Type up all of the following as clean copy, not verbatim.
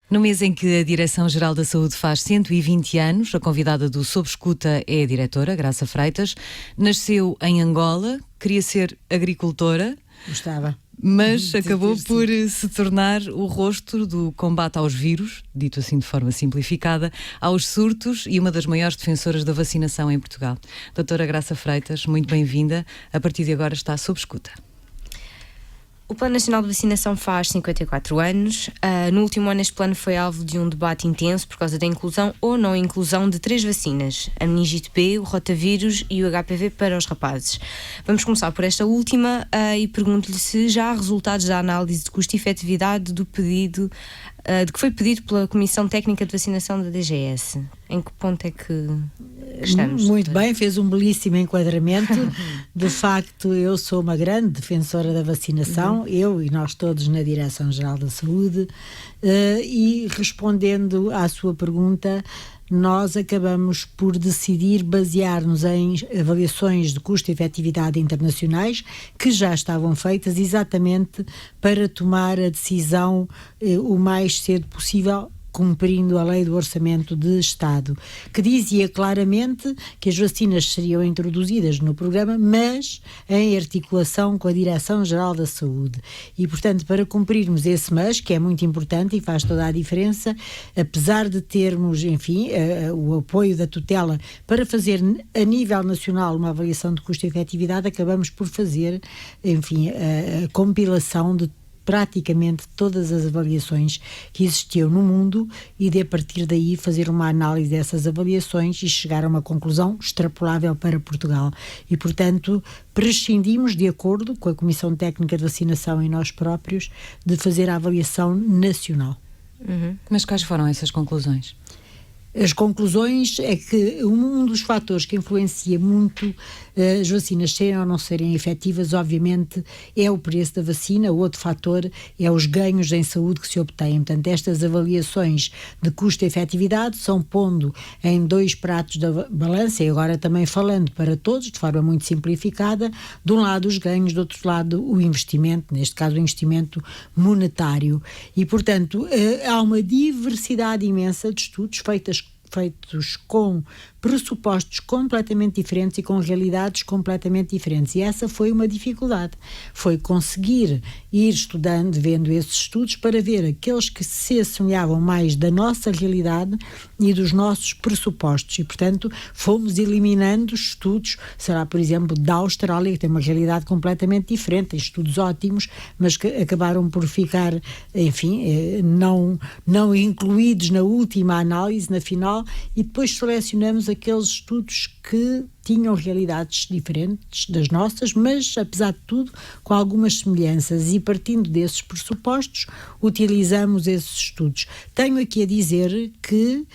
No mês em que a Direção-Geral da Saúde faz 120 anos, a convidada do Sob Escuta é a diretora, Graça Freitas. Nasceu em Angola, queria ser agricultora. Gostava. Mas acabou por se tornar o rosto do combate aos vírus, dito assim de forma simplificada, aos surtos e uma das maiores defensoras da vacinação em Portugal. Doutora Graça Freitas, muito bem-vinda. A partir de agora está sob escuta. O Plano Nacional de Vacinação faz 54 anos. No último ano este plano foi alvo de um debate intenso por causa da inclusão ou não inclusão de 3 vacinas, a meningite B, o rotavírus e o HPV para os rapazes. Vamos começar por esta última e pergunto-lhe se já há resultados da análise de custo e efetividade do pedido, de que foi pedido pela Comissão Técnica de Vacinação da DGS. Em que ponto é que estamos? Muito bem, fez um belíssimo enquadramento. De facto, eu sou uma grande defensora da vacinação, eu e nós todos na Direção-Geral da Saúde, e respondendo à sua pergunta, nós acabamos por decidir basear-nos em avaliações de custo e efetividade internacionais que já estavam feitas exatamente para tomar a decisão o mais cedo possível, cumprindo a lei do orçamento de Estado, que dizia claramente que as vacinas seriam introduzidas no programa, mas em articulação com a Direção-Geral da Saúde. E, portanto, para cumprirmos esse mas, que é muito importante e faz toda a diferença, apesar de termos, enfim, o apoio da tutela para fazer a nível nacional uma avaliação de custo e efetividade, acabamos por fazer, enfim, a compilação de praticamente todas as avaliações que existiam no mundo e de a partir daí fazer uma análise dessas avaliações e chegar a uma conclusão extrapolável para Portugal. E, portanto, prescindimos, de acordo com a Comissão Técnica de Vacinação e nós próprios, de fazer a avaliação nacional. Mas quais foram essas conclusões? As conclusões é que um dos fatores que influencia muito as vacinas serem ou não serem efetivas, obviamente, é o preço da vacina. O outro fator é os ganhos em saúde que se obtêm. Portanto, estas avaliações de custo e efetividade são pondo em 2 pratos da balança, e agora também falando para todos, de forma muito simplificada, de um lado os ganhos, do outro lado o investimento, neste caso o investimento monetário. E, portanto, há uma diversidade imensa de estudos feitos com pressupostos completamente diferentes e com realidades completamente diferentes. E essa foi uma dificuldade. Foi conseguir ir estudando, vendo esses estudos, para ver aqueles que se assemelhavam mais da nossa realidade e dos nossos pressupostos. E, portanto, fomos eliminando estudos, será, por exemplo, da Austrália, que tem uma realidade completamente diferente, tem estudos ótimos, mas que acabaram por ficar, enfim, não incluídos na última análise, na final, e depois selecionamos aqueles estudos que tinham realidades diferentes das nossas, mas, apesar de tudo, com algumas semelhanças, e partindo desses pressupostos, utilizamos esses estudos. Tenho aqui a dizer que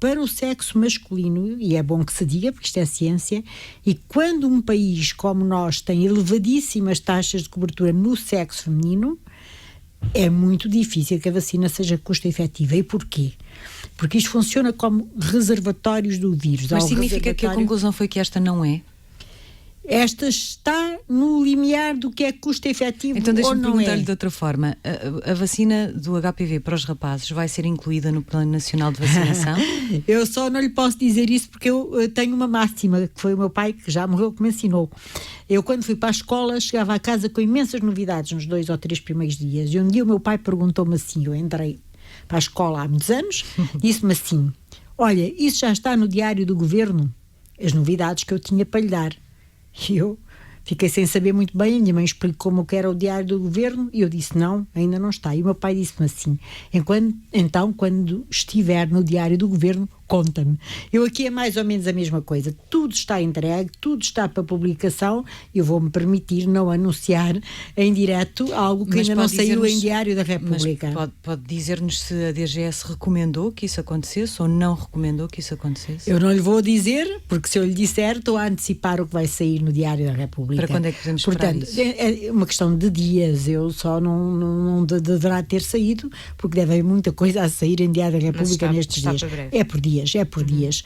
para o sexo masculino, e é bom que se diga, porque isto é ciência, e quando um país como nós tem elevadíssimas taxas de cobertura no sexo feminino, é muito difícil que a vacina seja custo-efetiva. E porquê? Porque isto funciona como reservatórios do vírus. Mas significa que a conclusão foi que esta não é? Esta está no limiar do que é custo-efetivo ou não é. Então deixa-me perguntar-lhe de outra forma. A vacina do HPV para os rapazes vai ser incluída no Plano Nacional de Vacinação? Eu só não lhe posso dizer isso porque eu tenho uma máxima, que foi o meu pai, que já morreu, que me ensinou. Eu, quando fui para a escola, chegava a casa com imensas novidades nos 2 ou 3 primeiros dias. E um dia o meu pai perguntou-me assim, eu entrei para a escola há muitos anos, disse-me assim: olha, isso já está no Diário do Governo? As novidades que eu tinha para lhe dar. E eu fiquei sem saber muito bem, a minha mãe explicou-me o que era o Diário do Governo e eu disse não, ainda não está. E o meu pai disse-me assim: então, quando estiver no Diário do Governo, conta-me. Eu aqui é mais ou menos a mesma coisa. Tudo está entregue, tudo está para publicação. Eu vou-me permitir não anunciar em direto algo que ainda não saiu em Diário da República. Mas pode dizer-nos se a DGS recomendou que isso acontecesse ou não recomendou que isso acontecesse? Eu não lhe vou dizer, porque se eu lhe disser, estou a antecipar o que vai sair no Diário da República. Para quando é que podemos esperar isso? É uma questão de dias. Eu só não deverá ter saído, porque deve haver muita coisa a sair em Diário da República nestes dias. É por dias.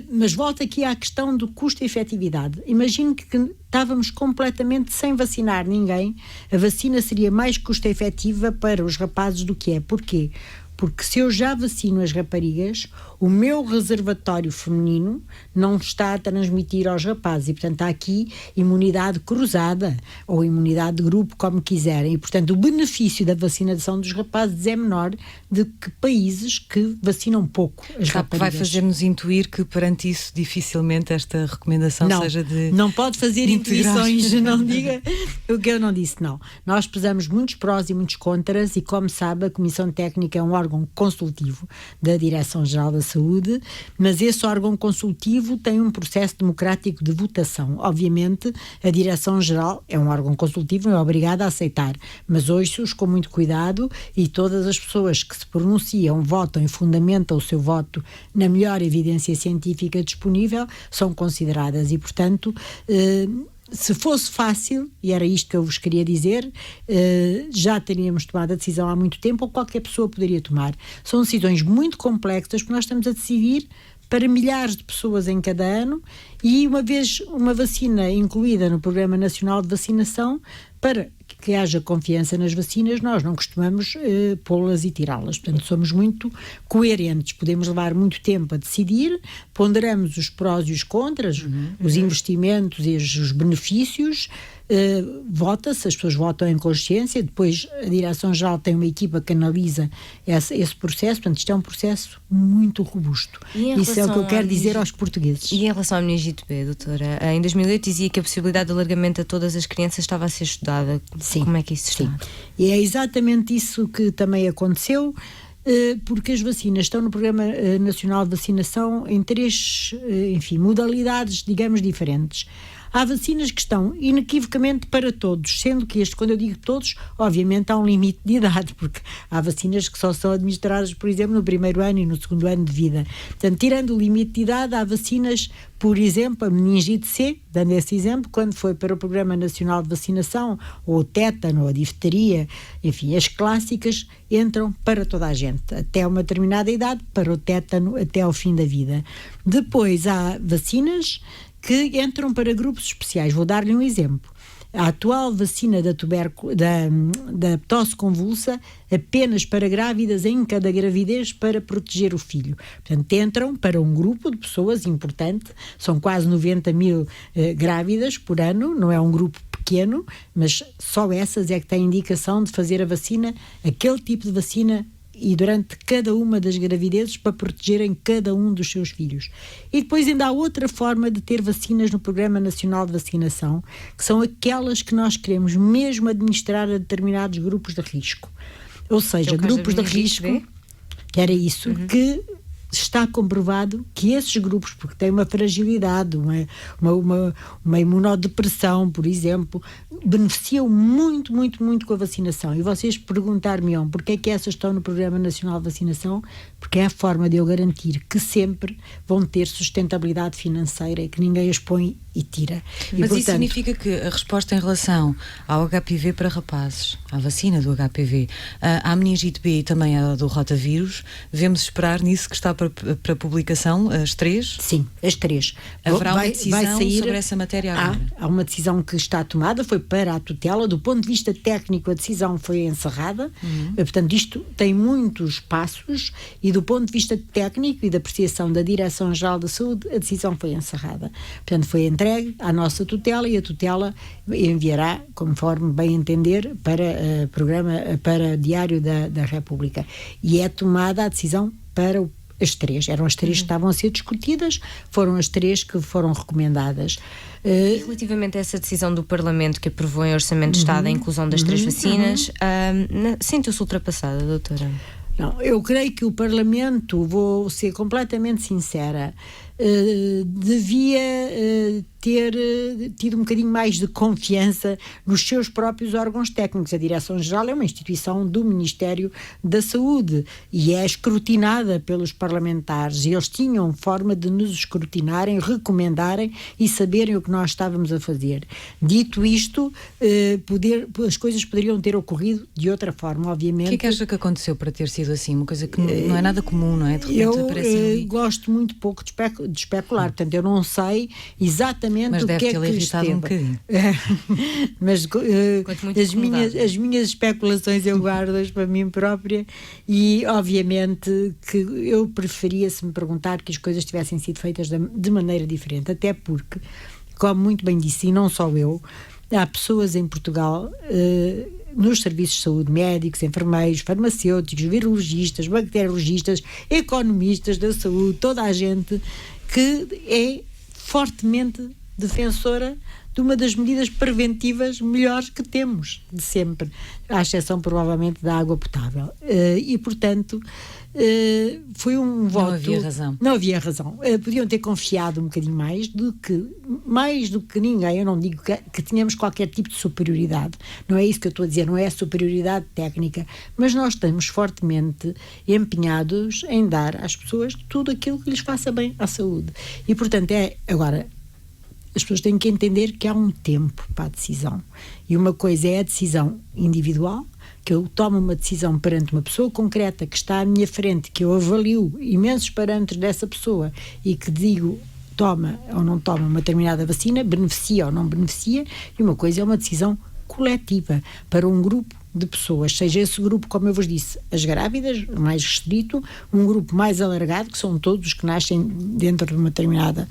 Mas volto aqui à questão do custo e efetividade. Imagino que estávamos completamente sem vacinar ninguém. A vacina seria mais custo-efetiva para os rapazes do que é. Porquê? porque se eu já vacino as raparigas, o meu reservatório feminino não está a transmitir aos rapazes, e portanto há aqui imunidade cruzada ou imunidade de grupo, como quiserem, e portanto o benefício da vacinação dos rapazes é menor do que países que vacinam pouco as raparigas. Vai fazer-nos intuir que perante isso dificilmente esta recomendação seja de não pode fazer intuições, não diga o que eu não disse, não. Nós pesamos muitos prós e muitos contras, e como sabe, a Comissão Técnica é um órgão consultivo da Direção-Geral da Saúde, mas esse órgão consultivo tem um processo democrático de votação. Obviamente, a Direção-Geral é um órgão consultivo e é obrigada a aceitar, mas ouço-os com muito cuidado, e todas as pessoas que se pronunciam, votam e fundamentam o seu voto na melhor evidência científica disponível são consideradas, e portanto se fosse fácil, e era isto que eu vos queria dizer, já teríamos tomado a decisão há muito tempo, ou qualquer pessoa poderia tomar. São decisões muito complexas, porque nós estamos a decidir para milhares de pessoas em cada ano, e uma vez uma vacina incluída no Programa Nacional de Vacinação, para que haja confiança nas vacinas, nós não costumamos pô-las e tirá-las. Portanto, somos muito coerentes. Podemos levar muito tempo a decidir, ponderamos os prós e os contras, os investimentos e os benefícios, vota-se, as pessoas votam em consciência, depois a Direção-Geral tem uma equipa que analisa esse processo, portanto isto é um processo muito robusto. Isso é o que eu quero dizer aos portugueses. E em relação à meningite B, doutora, em 2008 dizia que a possibilidade de alargamento a todas as crianças estava a ser estudada. Sim. Como é que isso está? Sim. E é exatamente isso que também aconteceu, porque as vacinas estão no Programa Nacional de Vacinação em 3, modalidades, digamos, diferentes. Há vacinas que estão inequivocamente para todos, sendo que quando eu digo todos, obviamente há um limite de idade, porque há vacinas que só são administradas, por exemplo, no primeiro ano e no segundo ano de vida. Portanto, tirando o limite de idade, há vacinas, por exemplo, a meningite C, dando esse exemplo, quando foi para o Programa Nacional de Vacinação, ou o tétano, ou a difteria, enfim, as clássicas entram para toda a gente, até uma determinada idade, para o tétano até ao fim da vida. Depois há vacinas que entram para grupos especiais. Vou dar-lhe um exemplo. A atual vacina da tosse convulsa, apenas para grávidas em cada gravidez, para proteger o filho. Portanto, entram para um grupo de pessoas importante, são quase 90 mil grávidas por ano, não é um grupo pequeno, mas só essas é que têm indicação de fazer a vacina, aquele tipo de vacina, e durante cada uma das gravidezes, para protegerem cada um dos seus filhos. E depois ainda há outra forma de ter vacinas no Programa Nacional de Vacinação, que são aquelas que nós queremos mesmo administrar a determinados grupos de risco. Ou seja, grupos de risco, que era isso, que está comprovado que esses grupos, porque têm uma fragilidade, uma imunodepressão, por exemplo, beneficiam muito, muito, muito com a vacinação. E vocês perguntar-me-ão porque é que essas estão no Programa Nacional de Vacinação? Porque é a forma de eu garantir que sempre vão ter sustentabilidade financeira e que ninguém as põe e tira. Mas isso significa que a resposta em relação ao HPV para rapazes, à vacina do HPV, à meningite B e também à do rotavírus, devemos esperar nisso que está para publicação, as 3? Sim, as 3. Haverá uma decisão sobre essa matéria agora? Há uma decisão que está tomada, foi para a tutela. Do ponto de vista técnico, a decisão foi encerrada. Portanto, isto tem muitos passos, e do ponto de vista técnico e da apreciação da Direção-Geral da Saúde, a decisão foi encerrada. Portanto, foi entregue à nossa tutela, e a tutela enviará, conforme bem entender, para para Diário da República. E é tomada a decisão para as 3. Eram as 3 que estavam a ser discutidas, foram as 3 que foram recomendadas. E relativamente a essa decisão do Parlamento que aprovou em Orçamento de Estado a inclusão das 3 vacinas, sentiu-se ultrapassada, doutora? Não, eu creio que o Parlamento, vou ser completamente sincera, devia ter tido um bocadinho mais de confiança nos seus próprios órgãos técnicos. A Direção-Geral é uma instituição do Ministério da Saúde e é escrutinada pelos parlamentares, e eles tinham forma de nos escrutinarem, recomendarem e saberem o que nós estávamos a fazer. Dito isto, as coisas poderiam ter ocorrido de outra forma, obviamente. O que é que acha que aconteceu para ter sido assim? Uma coisa que não é nada comum, não é? De repente aparece ali. Eu gosto muito pouco de especular, portanto eu não sei exatamente exatamente mas o que é que deve tê-lo irritado um bocadinho. Mas muito as minhas especulações eu guardo-as para mim própria e obviamente que eu preferia, se me perguntar, que as coisas tivessem sido feitas de maneira diferente, até porque, como muito bem disse, e não só eu, há pessoas em Portugal nos serviços de saúde, médicos, enfermeiros, farmacêuticos, virologistas, bacteriologistas, economistas da saúde, toda a gente que é fortemente defensora de uma das medidas preventivas melhores que temos de sempre, à exceção provavelmente da água potável. E portanto foi um voto. Não havia razão. Podiam ter confiado um bocadinho mais do que ninguém. Eu não digo que tínhamos qualquer tipo de superioridade. Não é isso que eu estou a dizer, não é a superioridade técnica, mas nós estamos fortemente empenhados em dar às pessoas tudo aquilo que lhes faça bem à saúde. E portanto agora as pessoas têm que entender que há um tempo para a decisão. E uma coisa é a decisão individual, que eu tomo uma decisão perante uma pessoa concreta que está à minha frente, que eu avalio imensos parâmetros dessa pessoa e que digo toma ou não toma uma determinada vacina, beneficia ou não beneficia, e uma coisa é uma decisão coletiva para um grupo de pessoas, seja esse grupo, como eu vos disse, as grávidas, mais restrito, um grupo mais alargado, que são todos os que nascem dentro de uma determinada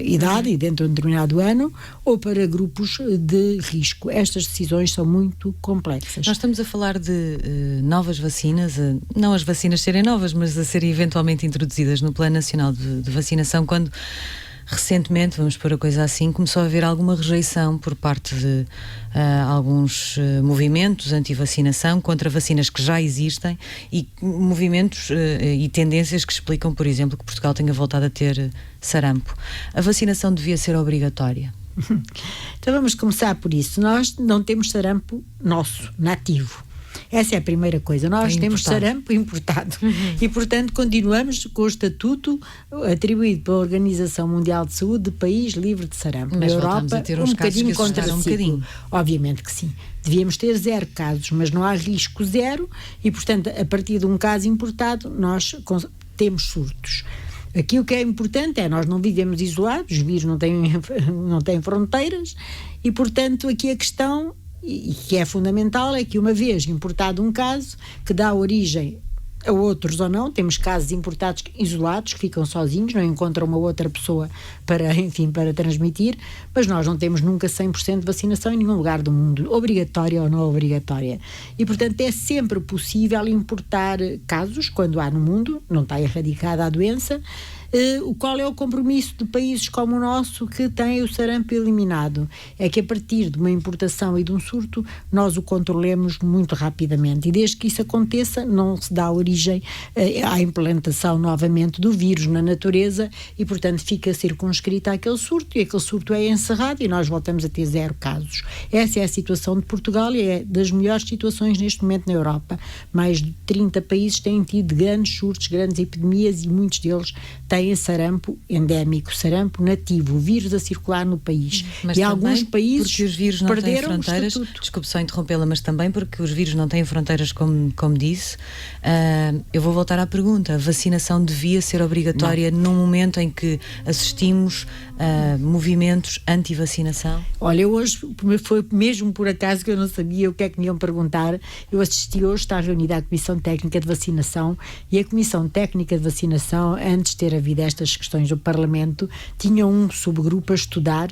idade e dentro de um determinado ano, ou para grupos de risco. Estas decisões são muito complexas. Nós estamos a falar de novas vacinas, não as vacinas serem novas, mas a serem eventualmente introduzidas no Plano Nacional de Vacinação, quando recentemente, vamos pôr a coisa assim, começou a haver alguma rejeição por parte de alguns movimentos anti-vacinação contra vacinas que já existem e movimentos e tendências que explicam, por exemplo, que Portugal tenha voltado a ter sarampo. A vacinação devia ser obrigatória? Então vamos começar por isso. Nós não temos sarampo nosso, nativo. Essa é a primeira coisa. Nós temos sarampo importado. E, portanto, continuamos com o estatuto atribuído pela Organização Mundial de Saúde de país livre de sarampo. Mas na Europa, a ter uns casos que contra um bocadinho. Obviamente que sim. Devíamos ter 0 casos, mas não há risco 0 e, portanto, a partir de um caso importado, nós temos surtos. Aqui o que é importante é nós não vivemos isolados, os vírus não têm fronteiras e, portanto, aqui a questão e que é fundamental é que, uma vez importado um caso que dá origem a outros ou não, temos casos importados isolados que ficam sozinhos, não encontram uma outra pessoa para transmitir, mas nós não temos nunca 100% de vacinação em nenhum lugar do mundo, obrigatória ou não obrigatória. E, portanto, é sempre possível importar casos, quando há no mundo, não está erradicada a doença. Qual é o compromisso de países como o nosso que têm o sarampo eliminado? É que a partir de uma importação e de um surto nós o controlemos muito rapidamente e desde que isso aconteça não se dá origem à implantação novamente do vírus na natureza e, portanto, fica circunscrita àquele surto e aquele surto é encerrado e nós voltamos a ter 0 casos. Essa é a situação de Portugal e é das melhores situações neste momento na Europa. Mais de 30 países têm tido grandes surtos, grandes epidemias e muitos deles têm sarampo endémico, sarampo nativo, o vírus a circular no país. Mas e alguns países porque os vírus não têm fronteiras, desculpe só interrompê-la, mas também porque os vírus não têm fronteiras, como disse. Eu vou voltar à pergunta. A vacinação devia ser obrigatória num momento em que assistimos a movimentos anti-vacinação? Olha, hoje foi mesmo por acaso que eu não sabia o que é que me iam perguntar. Eu assisti hoje, está reunida a Comissão Técnica de Vacinação e a Comissão Técnica de Vacinação, antes de ter havido estas questões do Parlamento, tinha um subgrupo a estudar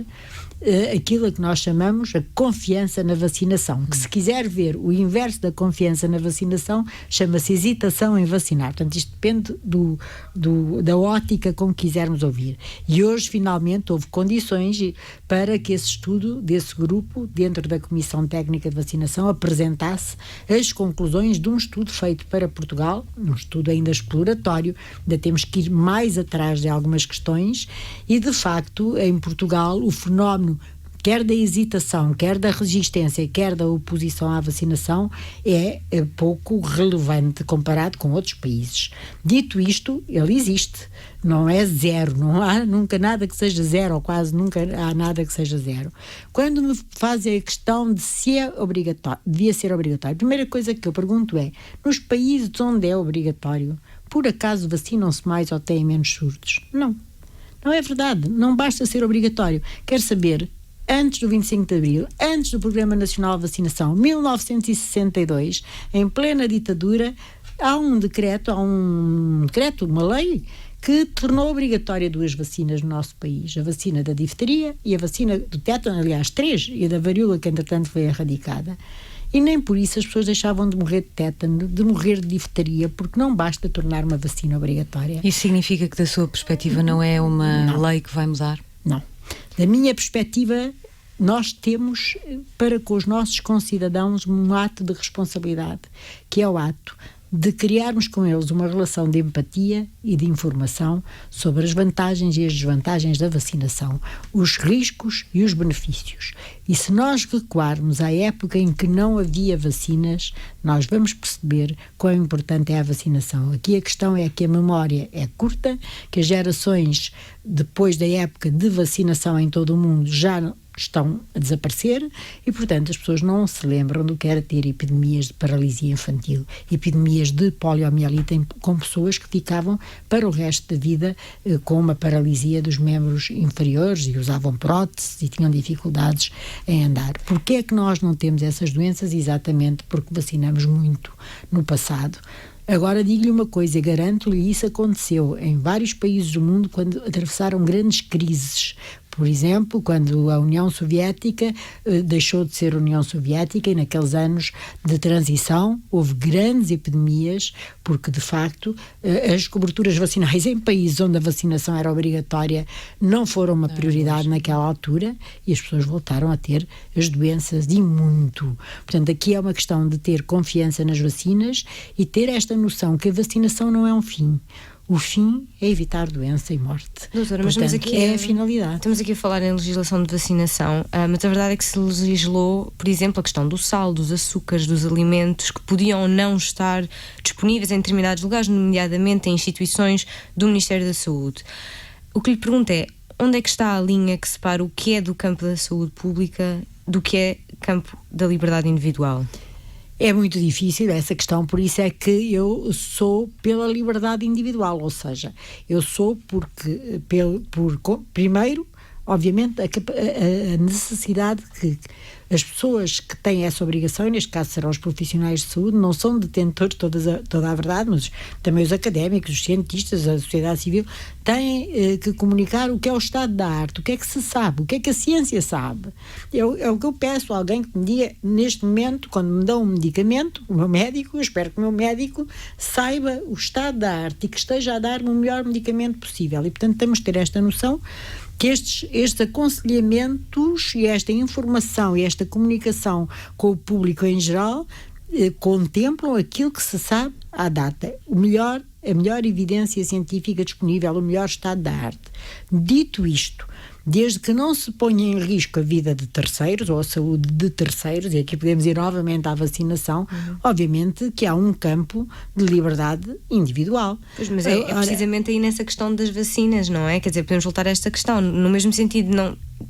aquilo a que nós chamamos a confiança na vacinação, que se quiser ver o inverso da confiança na vacinação, chama-se hesitação em vacinar. Portanto, isto depende da ótica com que quisermos ouvir. E hoje, finalmente, houve condições para que esse estudo desse grupo, dentro da Comissão Técnica de Vacinação, apresentasse as conclusões de um estudo feito para Portugal, um estudo ainda exploratório, ainda temos que ir mais atrás de algumas questões, e de facto, em Portugal, o fenómeno quer da hesitação, quer da resistência, quer da oposição à vacinação, é pouco relevante comparado com outros países. Dito isto, ele existe, não é 0, não há nunca nada que seja 0, ou quase nunca há nada que seja 0. Quando me fazem a questão de se é obrigatório, devia ser obrigatório, a primeira coisa que eu pergunto é, nos países onde é obrigatório, por acaso vacinam-se mais ou têm menos surtos? Não. Não é verdade, não basta ser obrigatório. Quer saber, antes do 25 de Abril, antes do Programa Nacional de Vacinação, 1962, em plena ditadura, há um decreto, uma lei, que tornou obrigatória 2 vacinas no nosso país. A vacina da difteria e a vacina do tétano, aliás, 3, e a da varíola, que entretanto foi erradicada. E nem por isso as pessoas deixavam de morrer de tétano, de morrer de difteria, porque não basta tornar uma vacina obrigatória. Isso significa que, da sua perspectiva, não é uma lei que vai mudar? Não. Da minha perspectiva, nós temos para com os nossos concidadãos um ato de responsabilidade, que é o ato de criarmos com eles uma relação de empatia e de informação sobre as vantagens e as desvantagens da vacinação, os riscos e os benefícios. E se nós recuarmos à época em que não havia vacinas, nós vamos perceber quão importante é a vacinação. Aqui a questão é que a memória é curta, que as gerações depois da época de vacinação em todo o mundo já estão a desaparecer e, portanto, as pessoas não se lembram do que era ter epidemias de paralisia infantil, epidemias de poliomielite com pessoas que ficavam para o resto da vida com uma paralisia dos membros inferiores e usavam próteses e tinham dificuldades em andar. Porquê é que nós não temos essas doenças? Exatamente porque vacinamos muito no passado. Agora digo-lhe uma coisa, garanto-lhe, isso aconteceu em vários países do mundo quando atravessaram grandes crises. Por exemplo, quando a União Soviética deixou de ser União Soviética e naqueles anos de transição houve grandes epidemias porque, de facto, as coberturas vacinais em países onde a vacinação era obrigatória não foram uma prioridade naquela altura e as pessoas voltaram a ter as doenças e muito. Portanto, aqui é uma questão de ter confiança nas vacinas e ter esta noção que a vacinação não é um fim. O fim é evitar doença e morte. Doutora, mas estamos aqui, é a finalidade. Estamos aqui a falar em legislação de vacinação, mas a verdade é que se legislou, por exemplo, a questão do sal, dos açúcares, dos alimentos que podiam ou não estar disponíveis em determinados lugares, nomeadamente em instituições do Ministério da Saúde. O que lhe pergunto é, onde é que está a linha que separa o que é do campo da saúde pública do que é campo da liberdade individual? É muito difícil essa questão, por isso é que eu sou pela liberdade individual, ou seja, eu sou porque, primeiro, obviamente, a necessidade que as pessoas que têm essa obrigação, e neste caso serão os profissionais de saúde, não são detentores de toda a verdade, mas também os académicos, os cientistas, a sociedade civil, têm que comunicar o que é o estado da arte, o que é que se sabe, o que é que a ciência sabe. É o que eu peço a alguém que me diga, neste momento, quando me dão um medicamento, o meu médico, eu espero que o meu médico saiba o estado da arte e que esteja a dar-me o melhor medicamento possível. E, portanto, temos de ter esta noção que estes aconselhamentos e esta informação e esta comunicação com o público em geral contemplam aquilo que se sabe à data, a melhor evidência científica disponível, o melhor estado da arte. Dito isto, desde que não se ponha em risco a vida de terceiros ou a saúde de terceiros, e aqui podemos ir novamente à vacinação, obviamente que há um campo de liberdade individual. Pois, mas é precisamente aí nessa questão das vacinas, não é? Quer dizer, podemos voltar a esta questão. No mesmo sentido,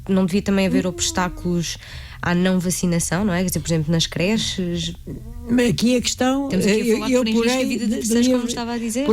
não devia também haver obstáculos à não vacinação, não é? Quer dizer, por exemplo, nas creches. Aqui a questão, temos aqui a falar eu porei a vida de terceiros, como estava a dizer,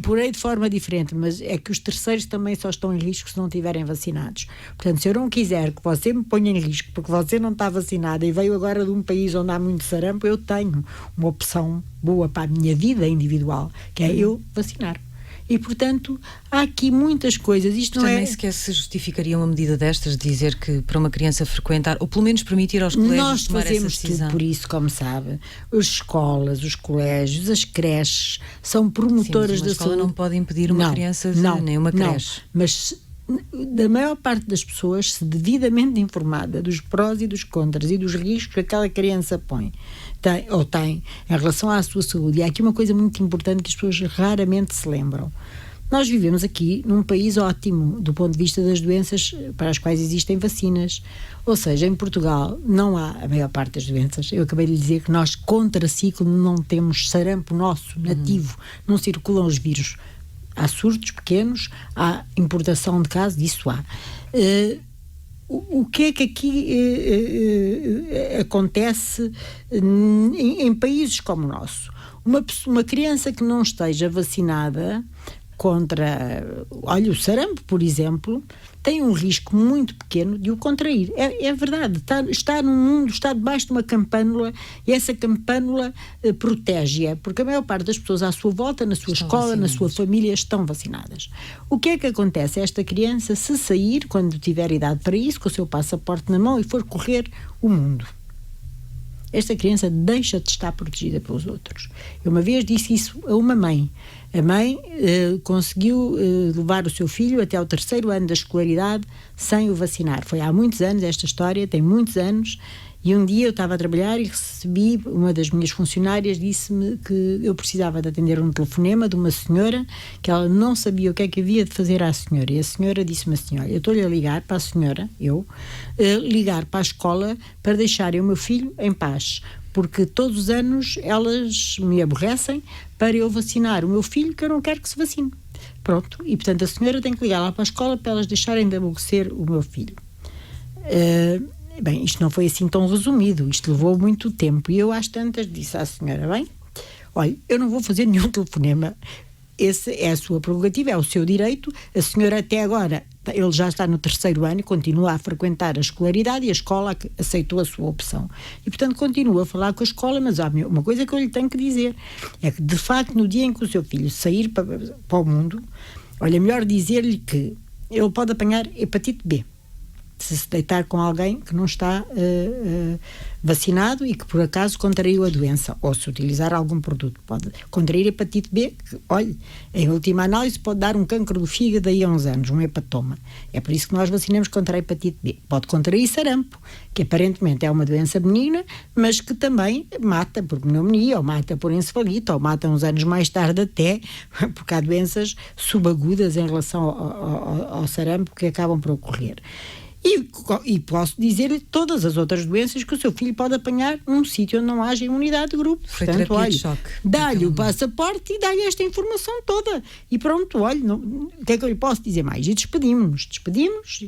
porei de forma diferente, mas é que os terceiros também só estão em risco se não estiverem vacinados. Portanto, se eu não quiser que você me ponha em risco porque você não está vacinada e veio agora de um país onde há muito sarampo, eu tenho uma opção boa para a minha vida individual, que é eu vacinar. E, portanto, há aqui muitas coisas. Isto não também sequer se justificaria uma medida destas, de dizer que para uma criança frequentar, ou pelo menos permitir aos colégios tomar essa decisão. Nós fazemos tudo por isso, como sabe. As escolas, os colégios, as creches são promotoras da saúde. A escola não pode impedir uma criança nem uma creche. Mas da maior parte das pessoas, se devidamente informada dos prós e dos contras e dos riscos que aquela criança tem em relação à sua saúde. E há aqui uma coisa muito importante que as pessoas raramente se lembram. Nós vivemos aqui num país ótimo do ponto de vista das doenças para as quais existem vacinas. Ou seja, em Portugal não há a maior parte das doenças. Eu acabei de lhe dizer que nós, contra ciclo, não temos sarampo nosso, nativo. Não circulam os vírus. Há surtos pequenos, há importação de casos, isso há. O que é que aqui acontece em países como o nosso? Uma criança que não esteja vacinada, contra, olha, o sarampo, por exemplo, tem um risco muito pequeno de o contrair. É verdade, está num mundo, está debaixo de uma campânula, e essa campânula protege-a, porque a maior parte das pessoas à sua volta, na sua escola, na sua família, estão vacinadas. O que é que acontece? Esta criança, se sair, quando tiver idade para isso, com o seu passaporte na mão e for correr o mundo, esta criança deixa de estar protegida pelos outros. Eu uma vez disse isso a uma mãe. A mãe conseguiu levar o seu filho até ao 3º ano da escolaridade sem o vacinar. Foi há muitos anos esta história, tem muitos anos, e um dia eu estava a trabalhar e recebi, uma das minhas funcionárias disse-me que eu precisava de atender um telefonema de uma senhora, que ela não sabia o que é que havia de fazer à senhora, e a senhora disse-me assim: olha, eu estou-lhe a ligar para a senhora, ligar para a escola para deixarem o meu filho em paz, porque todos os anos elas me aborrecem para eu vacinar o meu filho, que eu não quero que se vacine. Pronto, e portanto a senhora tem que ligar lá para a escola para elas deixarem de aborrecer o meu filho. Bem, isto não foi assim tão resumido, isto levou muito tempo, e eu às tantas disse à senhora: bem, olha, eu não vou fazer nenhum telefonema, esse é a sua prerrogativa, é o seu direito. A senhora até agora, ele já está no 3º ano e continua a frequentar a escolaridade, e a escola aceitou a sua opção. E, portanto, continua a falar com a escola, mas há uma coisa que eu lhe tenho que dizer, é que, de facto, no dia em que o seu filho sair para o mundo, olha, melhor dizer-lhe que ele pode apanhar hepatite B, se deitar com alguém que não está vacinado e que por acaso contraiu a doença, ou se utilizar algum produto. Pode contrair hepatite B, que, olha, em última análise pode dar um cancro do fígado daí a uns anos, um hepatoma. É por isso que nós vacinamos contra a hepatite B. Pode contrair sarampo, que aparentemente é uma doença benigna, mas que também mata por pneumonia, ou mata por encefalite, ou mata uns anos mais tarde até, porque há doenças subagudas em relação ao sarampo que acabam por ocorrer. E posso dizer-lhe todas as outras doenças que o seu filho pode apanhar num sítio onde não haja imunidade de grupo. Foi portanto, olha, de choque. dá-lhe o passaporte e dá-lhe esta informação toda. E pronto, olha, o que é que eu lhe posso dizer mais? E despedimos,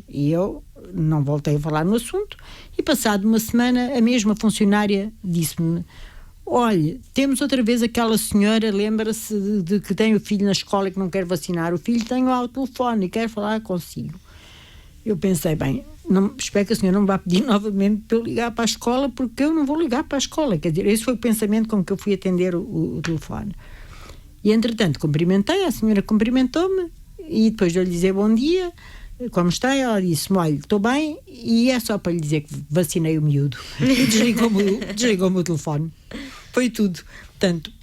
e eu não voltei a falar no assunto, e passado uma semana a mesma funcionária disse-me: olha, temos outra vez aquela senhora, lembra-se de que tem o filho na escola e que não quer vacinar. O filho tem ao telefone e quer falar consigo. Eu pensei, bem, espero que a senhora não me vá pedir novamente para eu ligar para a escola, porque eu não vou ligar para a escola. Quer dizer, esse foi o pensamento com que eu fui atender o telefone. E, entretanto, cumprimentei, a senhora cumprimentou-me, e depois de eu lhe dizer bom dia, como está, ela disse-me: olha, estou bem, e é só para lhe dizer que vacinei o miúdo. Desligou-me o telefone. Foi tudo. Portanto,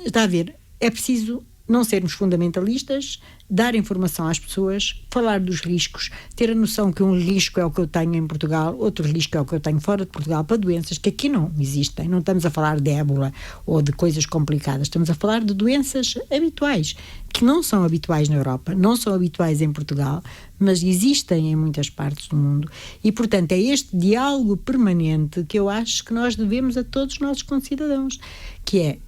está a ver, é preciso não sermos fundamentalistas, dar informação às pessoas, falar dos riscos, ter a noção que um risco é o que eu tenho em Portugal, outro risco é o que eu tenho fora de Portugal, para doenças que aqui não existem. Não estamos a falar de ébola ou de coisas complicadas, estamos a falar de doenças habituais, que não são habituais na Europa, não são habituais em Portugal, mas existem em muitas partes do mundo. E, portanto, é este diálogo permanente que eu acho que nós devemos a todos os nossos concidadãos, que é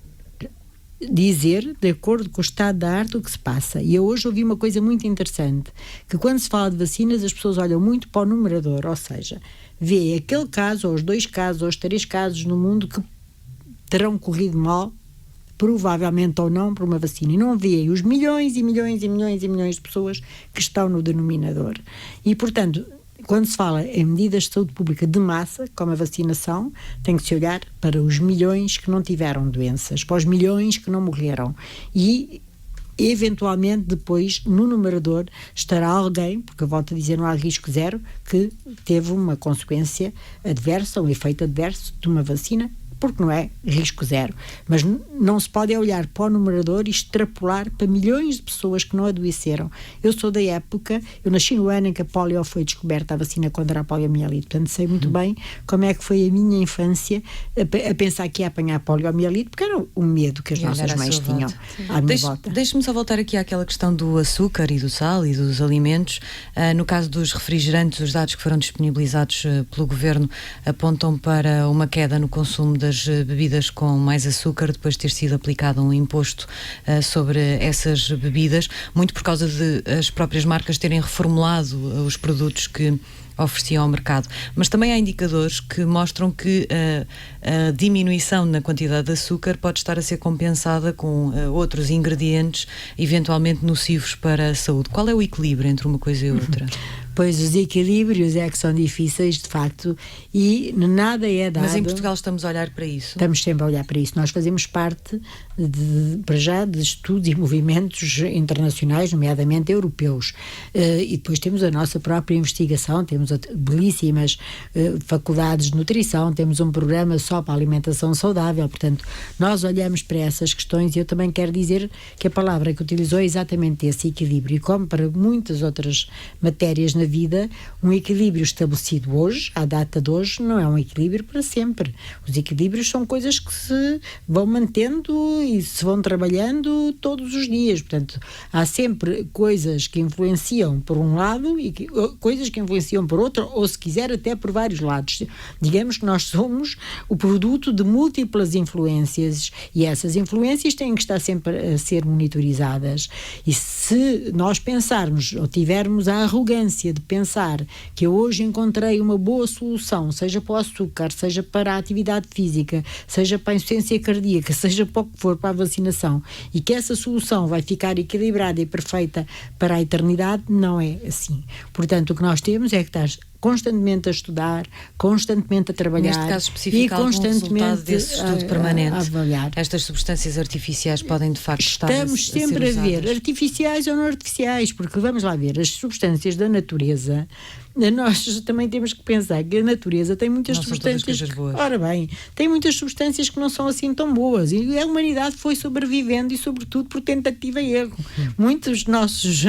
dizer, de acordo com o estado da arte, o que se passa. E eu hoje ouvi uma coisa muito interessante, que quando se fala de vacinas as pessoas olham muito para o numerador, ou seja, vê aquele caso, ou os 2 casos, ou os 3 casos no mundo que terão corrido mal, provavelmente ou não, por uma vacina, e não vê os milhões e milhões e milhões e milhões de pessoas que estão no denominador. E, portanto, quando se fala em medidas de saúde pública de massa, como a vacinação, tem que se olhar para os milhões que não tiveram doenças, para os milhões que não morreram. E, eventualmente, depois, no numerador, estará alguém, porque eu volto a dizer, não há risco zero, que teve uma consequência adversa, um efeito adverso de uma vacina, porque não é risco zero. Mas não se pode olhar para o numerador e extrapolar para milhões de pessoas que não adoeceram. Eu sou da época, eu nasci no ano em que a polio foi descoberta, a vacina contra a poliomielite, portanto sei muito bem como é que foi a minha infância a pensar que ia apanhar a poliomielite, porque era um medo que as nossas mães tinham à minha volta. Deixe-me só voltar aqui àquela questão do açúcar e do sal e dos alimentos. No caso dos refrigerantes, os dados que foram disponibilizados pelo Governo apontam para uma queda no consumo das das bebidas com mais açúcar, depois de ter sido aplicado um imposto sobre essas bebidas, muito por causa de as próprias marcas terem reformulado os produtos que ofereciam ao mercado. Mas também há indicadores que mostram que a diminuição na quantidade de açúcar pode estar a ser compensada com outros ingredientes eventualmente nocivos para a saúde. Qual é o equilíbrio entre uma coisa e outra? Pois os equilíbrios é que são difíceis, de facto, e nada é dado. Mas em Portugal estamos a olhar para isso? Estamos sempre a olhar para isso. Nós fazemos parte, para já, de estudos e movimentos internacionais, nomeadamente europeus. E depois temos a nossa própria investigação, temos belíssimas faculdades de nutrição, temos um programa só para a alimentação saudável. Portanto, nós olhamos para essas questões e eu também quero dizer que a palavra que utilizou é exatamente esse equilíbrio. E como para muitas outras matérias na vida, um equilíbrio estabelecido hoje, à data de hoje, não é um equilíbrio para sempre. Os equilíbrios são coisas que se vão mantendo e se vão trabalhando todos os dias. Portanto, há sempre coisas que influenciam por um lado e coisas que influenciam por outro, ou se quiser até por vários lados. Digamos que nós somos o produto de múltiplas influências e essas influências têm que estar sempre a ser monitorizadas. E se nós pensarmos ou tivermos a arrogância de pensar que eu hoje encontrei uma boa solução, seja para o açúcar, seja para a atividade física, seja para a insuficiência cardíaca, seja para o que for, para a vacinação, e que essa solução vai ficar equilibrada e perfeita para a eternidade, não é assim. Portanto, o que nós temos é que estar constantemente a estudar, constantemente a trabalhar. Neste caso específico, e constantemente resultado desse estudo permanente. A avaliar. Estas substâncias artificiais podem de facto estar Estamos sempre a ver, artificiais ou não artificiais, porque vamos lá ver, as substâncias da natureza, nós também temos que pensar que a natureza tem muitas substâncias. Ora bem, tem muitas substâncias que não são assim tão boas, e a humanidade foi sobrevivendo e sobretudo por tentativa e erro. Muitos dos nossos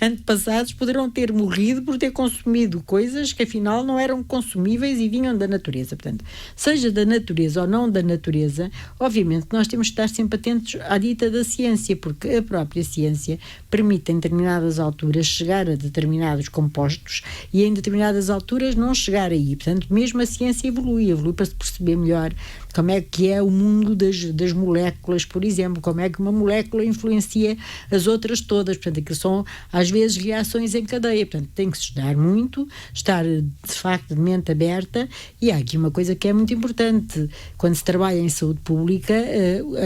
antepassados poderão ter morrido por ter consumido coisas que afinal não eram consumíveis e vinham da natureza. Portanto, seja da natureza ou não da natureza, obviamente nós temos que estar sempre atentos à dita da ciência, porque a própria ciência permite em determinadas alturas chegar a determinados compostos e em determinadas alturas não chegar aí. Portanto, mesmo a ciência evolui para se perceber melhor como é que é o mundo das moléculas, por exemplo, como é que uma molécula influencia as outras todas. Portanto, aquilo são às vezes reações em cadeia. Portanto, tem que se estudar muito, estar de facto de mente aberta, e há aqui uma coisa que é muito importante. Quando se trabalha em saúde pública,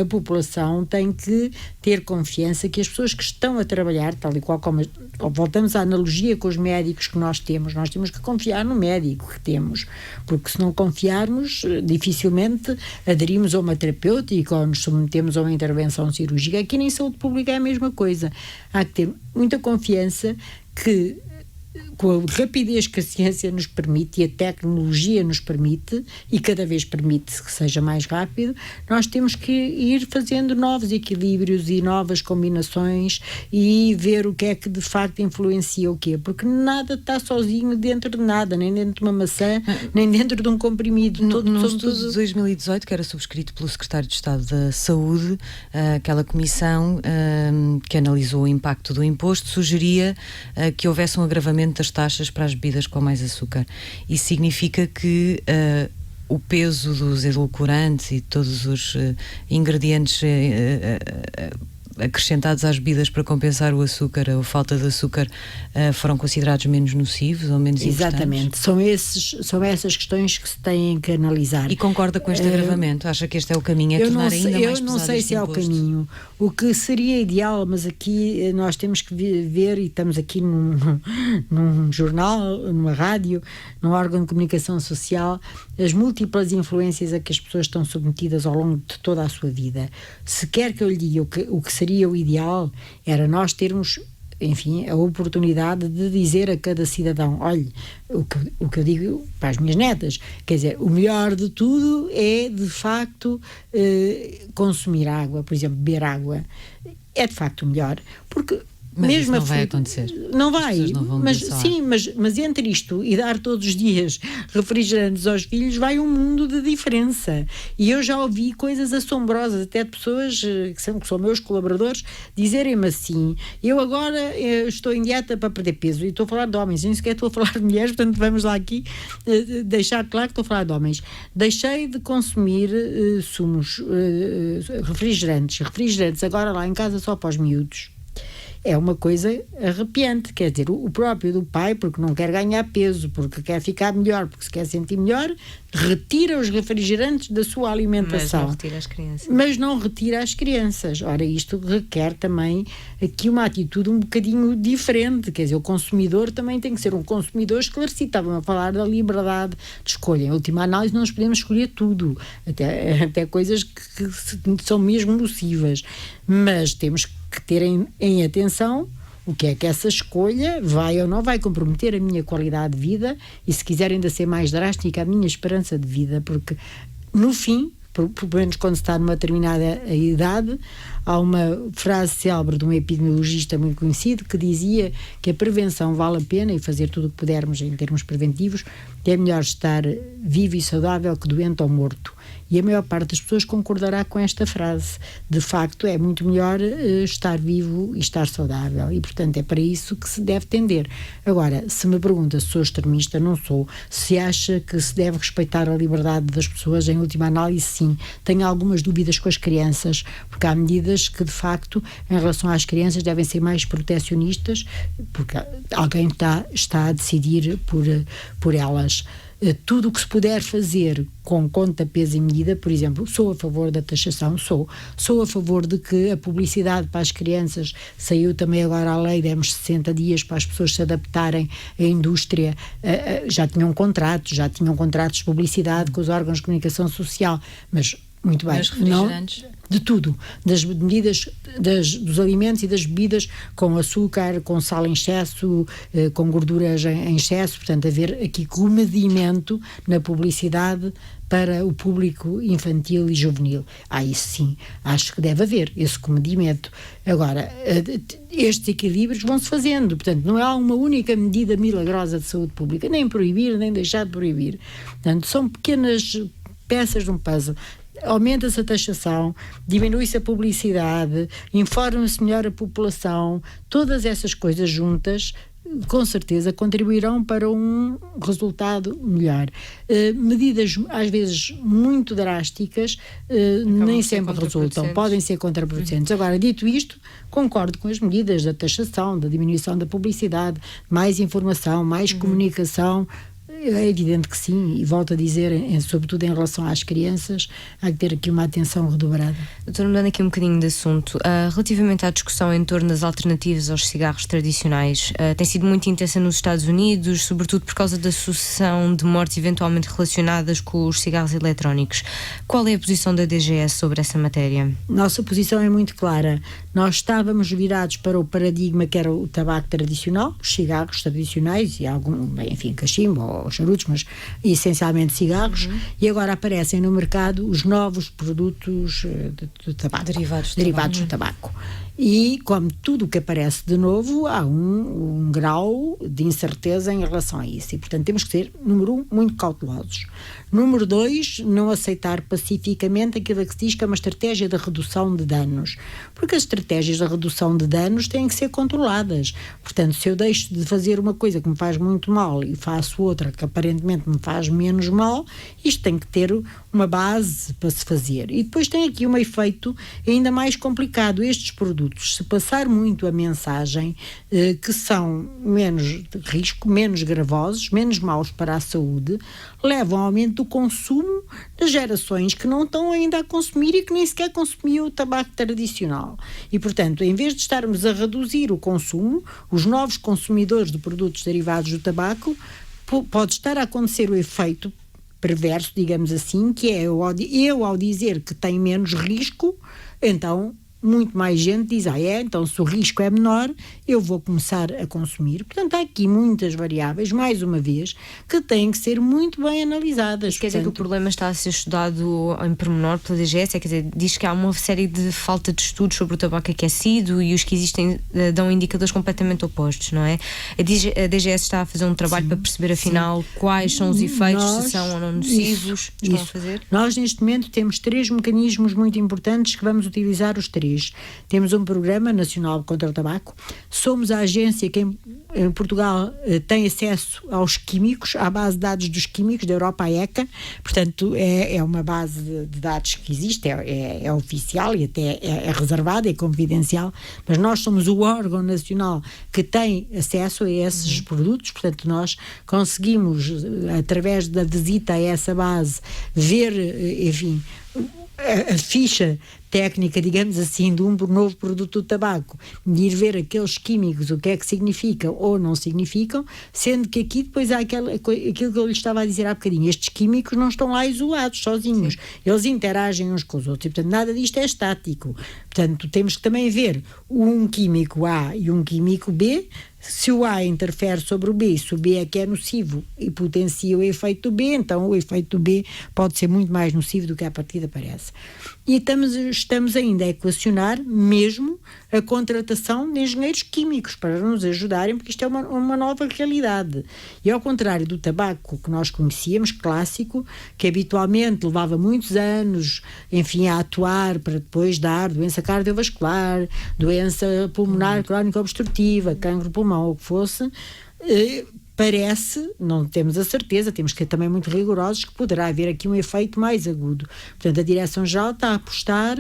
a população tem que ter confiança que as pessoas que estão a trabalhar, tal e qual como voltamos à analogia com os médicos que nós temos que confiar no médico que temos, porque se não confiarmos, dificilmente aderimos a uma terapêutica ou nos submetemos a uma intervenção cirúrgica. Aqui em saúde pública é a mesma coisa. Há que ter muita confiança que, com a rapidez que a ciência nos permite e a tecnologia nos permite, e cada vez permite que seja mais rápido, nós temos que ir fazendo novos equilíbrios e novas combinações e ver o que é que de facto influencia o quê, porque nada está sozinho dentro de nada, nem dentro de uma maçã, nem dentro de um comprimido. No estudo de 2018, que era subscrito pelo Secretário de Estado da Saúde, aquela comissão que analisou o impacto do imposto sugeria que houvesse um agravamento das taxas para as bebidas com mais açúcar. Isso significa que o peso dos edulcorantes e todos os ingredientes acrescentados às bebidas para compensar o açúcar ou a falta de açúcar foram considerados menos nocivos ou menos importantes? Exatamente. São essas questões que se têm que analisar. E concorda com este agravamento? Acha que este é o caminho? É tornar ainda mais pesado? Eu não sei se é o caminho. O que seria ideal, mas aqui nós temos que ver, e estamos aqui num jornal, numa rádio, num órgão de comunicação social, as múltiplas influências a que as pessoas estão submetidas ao longo de toda a sua vida. Se quer que eu lhe diga o que seria o ideal, era nós termos, enfim, a oportunidade de dizer a cada cidadão: olhe, o que eu digo para as minhas netas, quer dizer, o melhor de tudo é de facto consumir água, por exemplo, beber água, é de facto o melhor, porque Mas mesmo isso não vai acontecer. Não vai. Não vão mas sim, mas entre isto e dar todos os dias refrigerantes aos filhos vai um mundo de diferença. E eu já ouvi coisas assombrosas, até de pessoas que são meus colaboradores, dizerem-me assim: eu agora estou em dieta para perder peso, e estou a falar de homens, nem sequer estou a falar de mulheres, portanto vamos lá aqui deixar claro que estou a falar de homens. Deixei de consumir sumos, refrigerantes agora lá em casa só para os miúdos. É uma coisa arrepiante, quer dizer, o próprio do pai, porque não quer ganhar peso, porque quer ficar melhor, porque se quer sentir melhor, retira os refrigerantes da sua alimentação. Mas não retira as crianças. Mas não retira as crianças. Ora, isto requer também aqui uma atitude um bocadinho diferente, quer dizer, o consumidor também tem que ser um consumidor esclarecido. Estavam a falar da liberdade de escolha. Em última análise, nós podemos escolher tudo, até coisas que são mesmo nocivas, mas temos que ter em atenção o que é que essa escolha vai ou não vai comprometer a minha qualidade de vida e, se quiser ainda ser mais drástica, a minha esperança de vida, porque no fim, pelo menos quando se está numa determinada idade, há uma frase célebre de um epidemiologista muito conhecido que dizia que a prevenção vale a pena, e fazer tudo o que pudermos em termos preventivos, que é melhor estar vivo e saudável que doente ou morto. E a maior parte das pessoas concordará com esta frase. De facto, é muito melhor estar vivo e estar saudável. E, portanto, é para isso que se deve tender. Agora, se me pergunta se sou extremista, não sou. Se acha que se deve respeitar a liberdade das pessoas, em última análise, sim. Tenho algumas dúvidas com as crianças, porque há medidas que, de facto, em relação às crianças, devem ser mais protecionistas, porque alguém está a decidir por elas. Tudo o que se puder fazer com conta, peso e medida, por exemplo, sou a favor da taxação, sou a favor de que a publicidade para as crianças, saiu também agora a lei, demos 60 dias para as pessoas se adaptarem à indústria, já tinham contratos de publicidade com os órgãos de comunicação social, mas muito bem, não, de tudo, das medidas, dos alimentos e das bebidas com açúcar, com sal em excesso, com gorduras em excesso, portanto haver aqui comedimento na publicidade para o público infantil e juvenil. Isso sim, acho que deve haver esse comedimento. Agora, estes equilíbrios vão-se fazendo, portanto não há uma única medida milagrosa de saúde pública, nem proibir, nem deixar de proibir. Portanto, são pequenas peças de um puzzle. Aumenta-se a taxação, diminui-se a publicidade, informa-se melhor a população, todas essas coisas juntas com certeza contribuirão para um resultado melhor. Medidas às vezes muito drásticas nem sempre resultam, podem ser contraproducentes. Agora, dito isto, concordo com as medidas da taxação, da diminuição da publicidade, mais informação, mais comunicação. É evidente que sim, e volto a dizer, sobretudo em relação às crianças, há que ter aqui uma atenção redobrada. Doutora, mudando aqui um bocadinho de assunto, relativamente à discussão em torno das alternativas aos cigarros tradicionais, tem sido muito intensa nos Estados Unidos, sobretudo por causa da sucessão de mortes eventualmente relacionadas com os cigarros eletrónicos. Qual é a posição da DGS sobre essa matéria? Nossa posição é muito clara. Nós estávamos virados para o paradigma que era o tabaco tradicional, os cigarros tradicionais e enfim, cachimbo ou charutos, mas essencialmente cigarros, e agora aparecem no mercado os novos produtos de tabaco, derivados do tabaco. E, como tudo o que aparece de novo, há um grau de incerteza em relação a isso. E, portanto, temos que ser, número 1, muito cautelosos. Número 2, não aceitar pacificamente aquilo que se diz que é uma estratégia de redução de danos. Porque as estratégias de redução de danos têm que ser controladas. Portanto, se eu deixo de fazer uma coisa que me faz muito mal e faço outra que aparentemente me faz menos mal, isto tem que ter uma base para se fazer. E depois tem aqui um efeito ainda mais complicado. Estes produtos, se passar muito a mensagem que são menos de risco, menos gravosos, menos maus para a saúde, levam ao aumento do consumo das gerações que não estão ainda a consumir e que nem sequer consumiam o tabaco tradicional. E, portanto, em vez de estarmos a reduzir o consumo, os novos consumidores de produtos derivados do tabaco, pode estar a acontecer o efeito perverso, digamos assim, que é eu ao dizer que tem menos risco, então muito mais gente diz, então se o risco é menor, eu vou começar a consumir. Portanto, há aqui muitas variáveis, mais uma vez, que têm que ser muito bem analisadas. Isso quer dizer que o problema está a ser estudado em pormenor pela DGS, quer dizer, diz que há uma série de falta de estudos sobre o tabaco aquecido e os que existem dão indicadores completamente opostos, não é? A DGS está a fazer um trabalho para perceber, afinal, quais são os efeitos, se são ou não nocivos, estão a fazer? Nós, neste momento, temos 3 mecanismos muito importantes que vamos utilizar os 3. Temos um Programa Nacional contra o Tabaco, somos a agência que em Portugal tem acesso aos químicos, à base de dados dos químicos da Europa, a ECA, portanto é uma base de dados que existe, é oficial e até é reservada, é confidencial, mas nós somos o órgão nacional que tem acesso a esses produtos, portanto nós conseguimos, através da visita a essa base, ver, enfim, a ficha técnica, digamos assim, de um novo produto do tabaco, de ir ver aqueles químicos, o que é que significam ou não significam, sendo que aqui depois há aquilo que eu lhe estava a dizer há bocadinho, estes químicos não estão lá isolados, sozinhos, eles interagem uns com os outros e, portanto, nada disto é estático. Portanto, temos que também ver um químico A e um químico B, se o A interfere sobre o B, se o B é que é nocivo e potencia o efeito do B, então o efeito do B pode ser muito mais nocivo do que à partida parece. E estamos ainda a equacionar mesmo a contratação de engenheiros químicos para nos ajudarem, porque isto é uma nova realidade. E ao contrário do tabaco que nós conhecíamos, clássico, que habitualmente levava muitos anos, enfim, a atuar para depois dar doença cardiovascular, doença pulmonar crónica obstrutiva, cancro pulmão, ou o que fosse, parece, não temos a certeza, temos que ser também muito rigorosos, que poderá haver aqui um efeito mais agudo. Portanto, a Direção-Geral está a apostar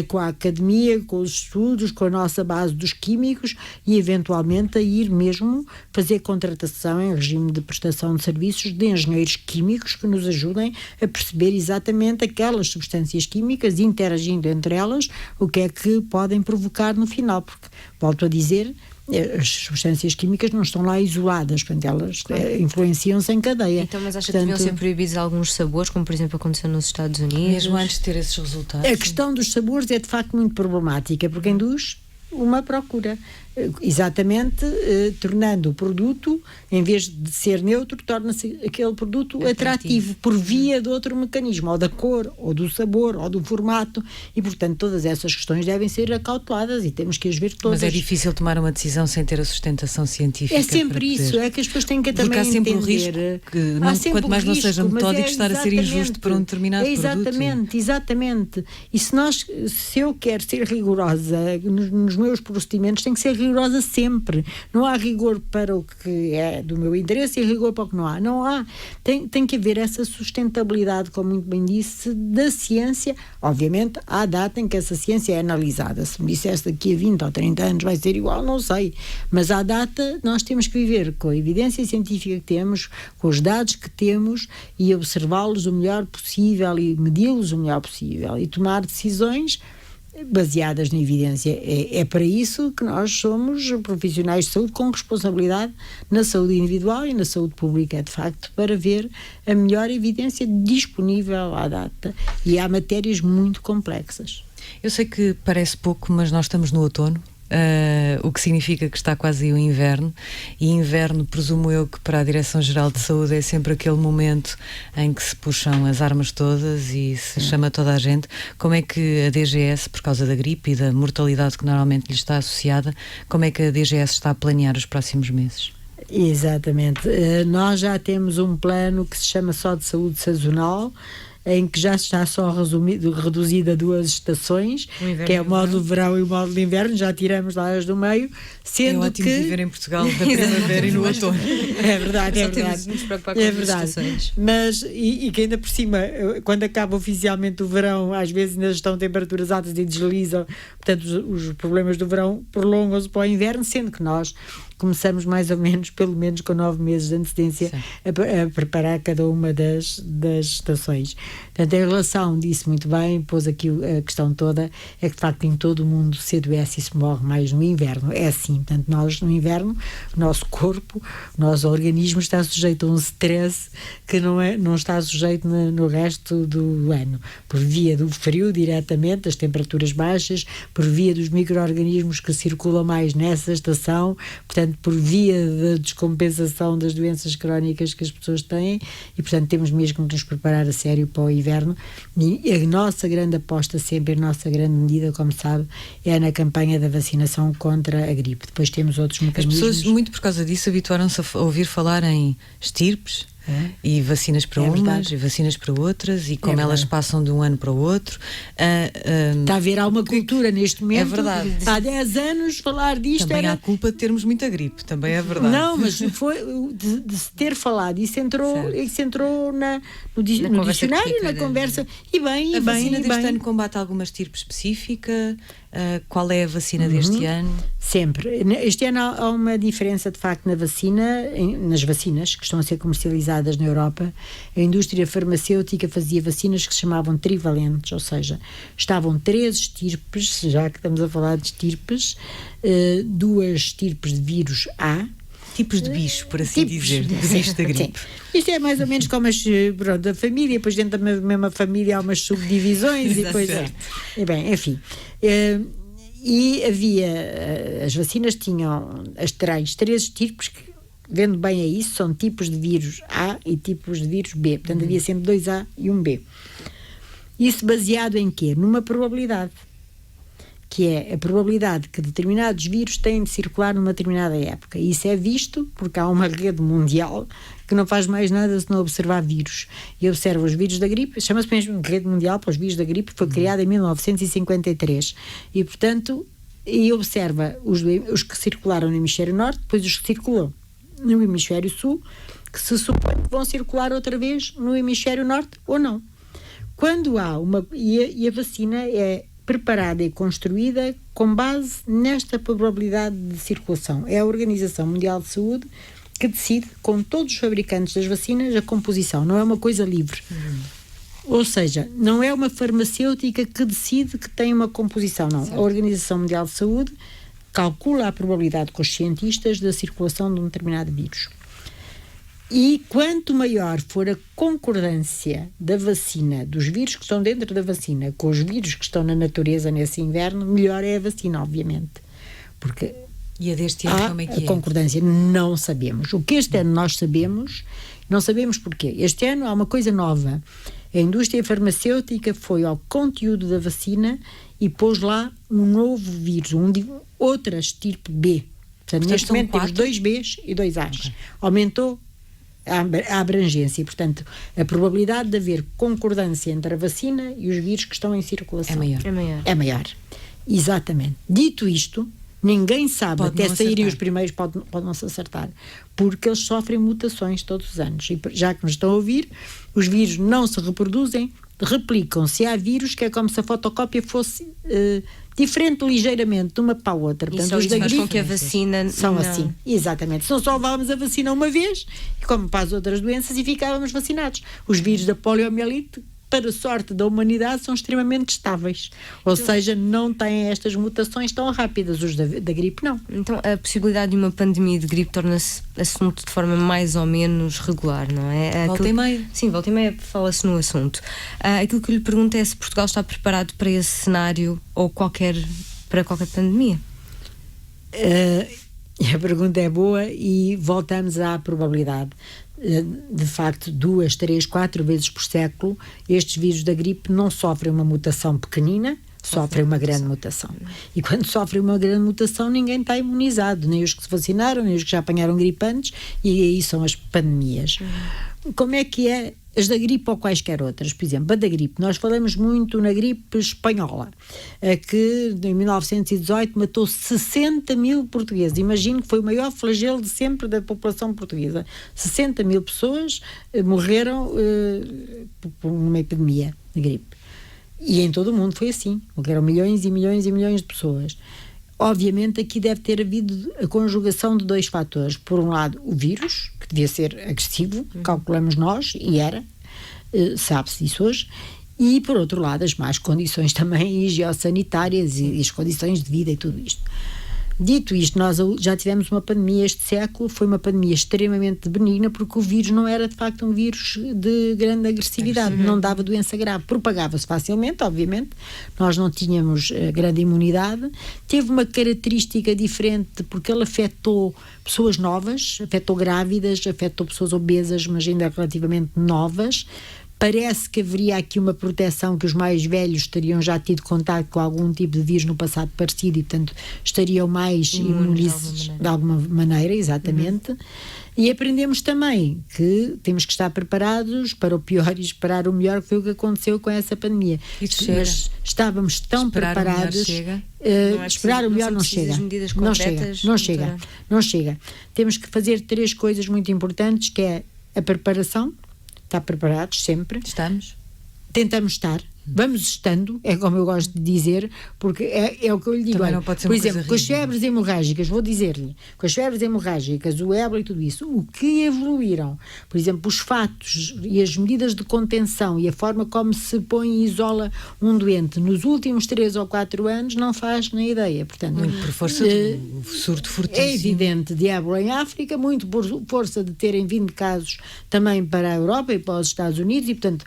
com a academia, com os estudos, com a nossa base dos químicos e, eventualmente, a ir mesmo fazer contratação em regime de prestação de serviços de engenheiros químicos que nos ajudem a perceber exatamente aquelas substâncias químicas, interagindo entre elas, o que é que podem provocar no final, porque, volto a dizer, as substâncias químicas não estão lá isoladas, portanto elas influenciam-se em cadeia. Então, mas acha que deviam ser proibidos alguns sabores, como por exemplo aconteceu nos Estados Unidos? Mesmo antes de ter esses resultados? A questão dos sabores é de facto muito problemática, porque induz uma procura. Exatamente, tornando o produto, em vez de ser neutro, torna-se aquele produto atrativo por via de outro mecanismo, ou da cor, ou do sabor, ou do formato, e portanto todas essas questões devem ser acauteladas e temos que as ver todas. Mas é difícil tomar uma decisão sem ter a sustentação científica. É sempre isso, é que as pessoas têm que também entender. Porque há sempre o risco que, quanto mais não seja metódico, estar a ser injusto para um determinado produto. Exatamente. E se eu quero ser rigorosa nos meus procedimentos, tem que ser rigorosa sempre. Não há rigor para o que é do meu interesse e rigor para o que não há. Não há. Tem que haver essa sustentabilidade, como muito bem disse, da ciência. Obviamente, há a data em que essa ciência é analisada. Se me dissesse daqui a 20 ou 30 anos vai ser igual, não sei. Mas à data, nós temos que viver com a evidência científica que temos, com os dados que temos e observá-los o melhor possível e medi-los o melhor possível e tomar decisões baseadas na evidência. É para isso que nós somos profissionais de saúde com responsabilidade na saúde individual e na saúde pública, de facto, para ver a melhor evidência disponível à data. E há matérias muito complexas. Eu sei que parece pouco, mas nós estamos no outono. O que significa que está quase aí o inverno, e inverno, presumo eu, que para a Direção-Geral de Saúde é sempre aquele momento em que se puxam as armas todas e se chama toda a gente. Como é que a DGS, por causa da gripe e da mortalidade que normalmente lhe está associada, como é que a DGS está a planear os próximos meses? Exatamente. Nós já temos um plano que se chama só de saúde sazonal, em que já está só reduzida a 2 estações, que é o módulo de verão e o módulo de inverno, já tiramos lá as do meio, sendo é ótimo que viver em Portugal da primavera e no outono. É verdade, é verdade. Nos preocupar com as estações. Mas, e que ainda por cima, quando acaba oficialmente o verão, às vezes ainda estão temperaturas altas e deslizam, portanto os problemas do verão prolongam-se para o inverno, sendo que nós começamos mais ou menos, pelo menos com 9 meses de antecedência, a preparar cada uma das estações. Portanto, em relação, disse muito bem, pôs aqui a questão toda, é que de facto em todo o mundo se adoece e se morre mais no inverno. É assim, portanto, nós no inverno, o nosso corpo, o nosso organismo está sujeito a um stress que não está sujeito no resto do ano, por via do frio diretamente, das temperaturas baixas, por via dos micro-organismos que circulam mais nessa estação, portanto, por via da descompensação das doenças crónicas que as pessoas têm, e portanto temos mesmo que nos preparar a sério para o inverno. E a nossa grande aposta sempre, a nossa grande medida, como sabe, é na campanha da vacinação contra a gripe. Depois temos outros mecanismos. As pessoas, muito por causa disso, habituaram-se a ouvir falar em estirpes, e vacinas para umas e vacinas para outras, e como elas passam de um ano para o outro. Está a haver alguma cultura neste momento. É verdade. Há 10 anos falar disto também há culpa de termos muita gripe, também é verdade. Não, mas foi de se ter falado, isso entrou no dicionário, na conversa, e bem, a e bem. A vacina deste ano combate alguma estirpe específica? Qual é a vacina deste ano? Sempre. Este ano há uma diferença, de facto, nas vacinas que estão a ser comercializadas na Europa. A indústria farmacêutica fazia vacinas que se chamavam trivalentes, ou seja, estavam 3 estirpes, já que estamos a falar de estirpes, 2 estirpes de vírus A, tipos de bicho, por assim dizer, de bicho da gripe. Sim. Isto é mais ou menos como a família, depois dentro da mesma família há umas subdivisões e depois enfim. E havia, as vacinas tinham as 3 estirpes que, vendo bem a isso, são tipos de vírus A e tipos de vírus B. Portanto, havia sempre 2 A e 1 B. Isso baseado em quê? Numa probabilidade, que é a probabilidade que determinados vírus têm de circular numa determinada época. E isso é visto porque há uma rede mundial que não faz mais nada senão observar vírus. E observa os vírus da gripe, chama-se mesmo Rede Mundial para os Vírus da Gripe, foi criada em 1953. E, portanto, observa os que circularam no hemisfério norte, depois os que circulam no hemisfério sul, que se supõe que vão circular outra vez no hemisfério norte ou não. Quando há e a vacina é preparada e construída com base nesta probabilidade de circulação. É a Organização Mundial de Saúde que decide, com todos os fabricantes das vacinas, a composição. Não é uma coisa livre. Ou seja, não é uma farmacêutica que decide que tem uma composição, não. Certo. A Organização Mundial de Saúde calcula a probabilidade com os cientistas da circulação de um determinado vírus. E quanto maior for a concordância da vacina, dos vírus que estão dentro da vacina, com os vírus que estão na natureza nesse inverno, melhor é a vacina, obviamente. Porque e a deste ano como é que é? A concordância não sabemos. O que este ano nós sabemos, não sabemos porquê. Este ano há uma coisa nova. A indústria farmacêutica foi ao conteúdo da vacina e pôs lá um novo vírus, outra estirpe B. Portanto, neste momento temos 2 Bs e 2 As. Okay. Aumentou a abrangência, portanto, a probabilidade de haver concordância entre a vacina e os vírus que estão em circulação é maior. Exatamente. Dito isto, ninguém sabe, até saírem os primeiros pode não se acertar, porque eles sofrem mutações todos os anos, e já que nos estão a ouvir, os vírus não se reproduzem, replicam-se. Há vírus que é como se a fotocópia fosse diferente ligeiramente de uma para a outra. Portanto, isso faz com que a vacina são assim. Exatamente. Se não só levávamos a vacina uma vez, como para as outras doenças, e ficávamos vacinados. Os vírus da poliomielite, para a sorte da humanidade, são extremamente estáveis. Ou seja, não têm estas mutações tão rápidas. Os da gripe, não. Então, a possibilidade de uma pandemia de gripe torna-se assunto de forma mais ou menos regular, não é? Volta e meia. Sim, volta e meia fala-se no assunto. Aquilo que eu lhe pergunto é se Portugal está preparado para esse cenário ou para qualquer pandemia. A pergunta é boa e voltamos à probabilidade. De facto, 2, 3, 4 vezes por século, estes vírus da gripe não sofrem uma mutação pequenina, sofrem uma grande mutação. E quando sofrem uma grande mutação, ninguém está imunizado, nem os que se vacinaram, nem os que já apanharam gripe antes, e aí são as pandemias. Como é que é as da gripe ou quaisquer outras? Por exemplo, a da gripe, nós falamos muito na gripe espanhola, que em 1918 matou 60 mil portugueses. Imagino que foi o maior flagelo de sempre da população portuguesa. 60 mil pessoas morreram por uma epidemia de gripe. E em todo o mundo foi assim. Morreram milhões e milhões e milhões de pessoas. Obviamente aqui deve ter havido a conjugação de 2 fatores. Por um lado, o vírus, que devia ser agressivo, calculamos nós, e era, sabe-se disso hoje, e por outro lado as más condições também geossanitárias e as condições de vida e tudo isto. Dito isto, nós já tivemos uma pandemia este século, foi uma pandemia extremamente benigna, porque o vírus não era de facto um vírus de grande agressividade, não dava doença grave, propagava-se facilmente, obviamente, nós não tínhamos grande imunidade, teve uma característica diferente porque ele afetou pessoas novas, afetou grávidas, afetou pessoas obesas, mas ainda relativamente novas. Parece que haveria aqui uma proteção, que os mais velhos teriam já tido contato com algum tipo de vírus no passado parecido e, portanto, estariam mais imunizados de alguma maneira, exatamente. E aprendemos também que temos que estar preparados para o pior e esperar o melhor, que foi o que aconteceu com essa pandemia. Mas estávamos tão preparados. Esperar o melhor não chega. Não chega. Temos que fazer 3 coisas muito importantes, que é a preparação. Estar preparados sempre. Estamos? Tentamos estar. Vamos estando, é como eu gosto de dizer, porque é o que eu lhe digo. Também não pode ser por uma exemplo, coisa com as rígida. febres hemorrágicas, vou dizer-lhe, com as febres hemorrágicas, o ébola e tudo isso, o que evoluíram, por exemplo, os fatos e as medidas de contenção e a forma como se põe e isola um doente nos últimos 3 ou 4 anos, não faz nem ideia. Portanto, Muito por força do surto fortíssimo. é evidente de ébola em África, muito por força de terem vindo casos também para a Europa e para os Estados Unidos, e portanto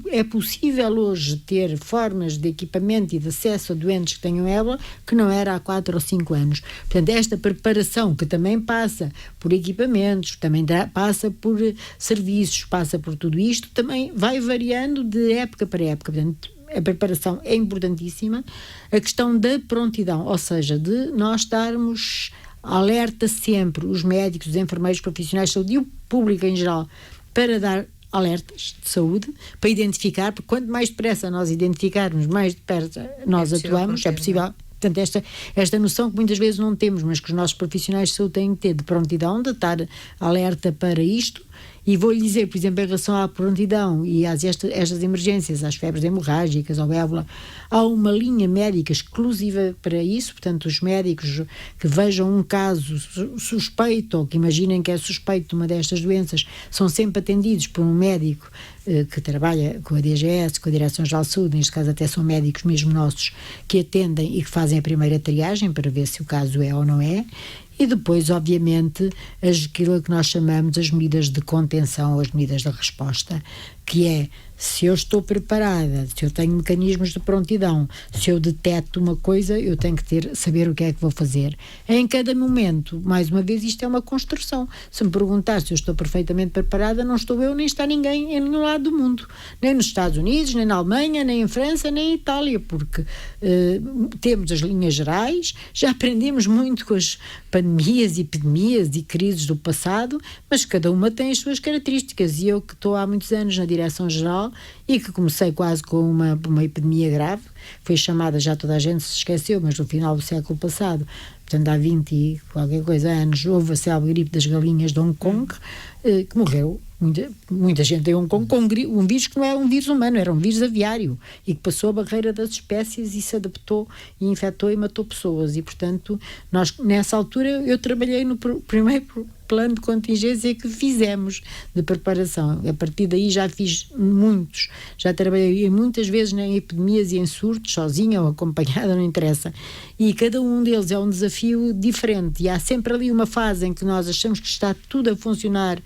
é possível hoje ter formas de equipamento e de acesso a doentes que tenham ébola que não era há 4 ou 5 anos. Portanto, esta preparação, que também passa por equipamentos, também passa por serviços, passa por tudo isto, também vai variando de época para época. Portanto, a preparação é importantíssima. A questão da prontidão, ou seja, de nós estarmos alerta sempre, os médicos, os enfermeiros, os profissionais de saúde e o público em geral, para dar alertas de saúde, para identificar, porque quanto mais depressa nós identificarmos, mais depressa nós atuamos, é possível. Portanto, esta noção que muitas vezes não temos, mas que os nossos profissionais de saúde têm que ter de prontidão, de estar alerta para isto. E vou-lhe dizer, por exemplo, em relação à prontidão e estas emergências, às febres hemorrágicas, ao ébola, há uma linha médica exclusiva para isso. Portanto, os médicos que vejam um caso suspeito ou que imaginem que é suspeito de uma destas doenças são sempre atendidos por um médico que trabalha com a DGS, com a Direção-Geral de Saúde, neste caso até são médicos mesmo nossos que atendem e que fazem a primeira triagem para ver se o caso é ou não é. E depois, obviamente, aquilo que nós chamamos as medidas de contenção ou as medidas de resposta, que é, se eu estou preparada, se eu tenho mecanismos de prontidão, se eu detecto uma coisa, eu tenho que saber o que é que vou fazer. Em cada momento, mais uma vez, isto é uma construção. Se me perguntar se eu estou perfeitamente preparada, não estou eu, nem está ninguém em nenhum lado do mundo. Nem nos Estados Unidos, nem na Alemanha, nem em França, nem em Itália, porque temos as linhas gerais, já aprendemos muito com as pandemias, epidemias e crises do passado, mas cada uma tem as suas características, e eu que estou há muitos anos na Direção-Geral e que comecei quase com uma epidemia grave, foi chamada, já toda a gente se esqueceu, mas no final do século passado, portanto há 20 e qualquer coisa anos, houve a célebre gripe das galinhas de Hong Kong, que morreu muita gente em Hong Kong com um vírus que não é um vírus humano, era um vírus aviário e que passou a barreira das espécies e se adaptou e infectou e matou pessoas. E portanto, nós nessa altura eu trabalhei no primeiro plano de contingência que fizemos de preparação. A partir daí já fiz muitos, já trabalhei muitas vezes em epidemias e em surtos, sozinha ou acompanhada, não interessa. E cada um deles é um desafio diferente, e há sempre ali uma fase em que nós achamos que está tudo a funcionar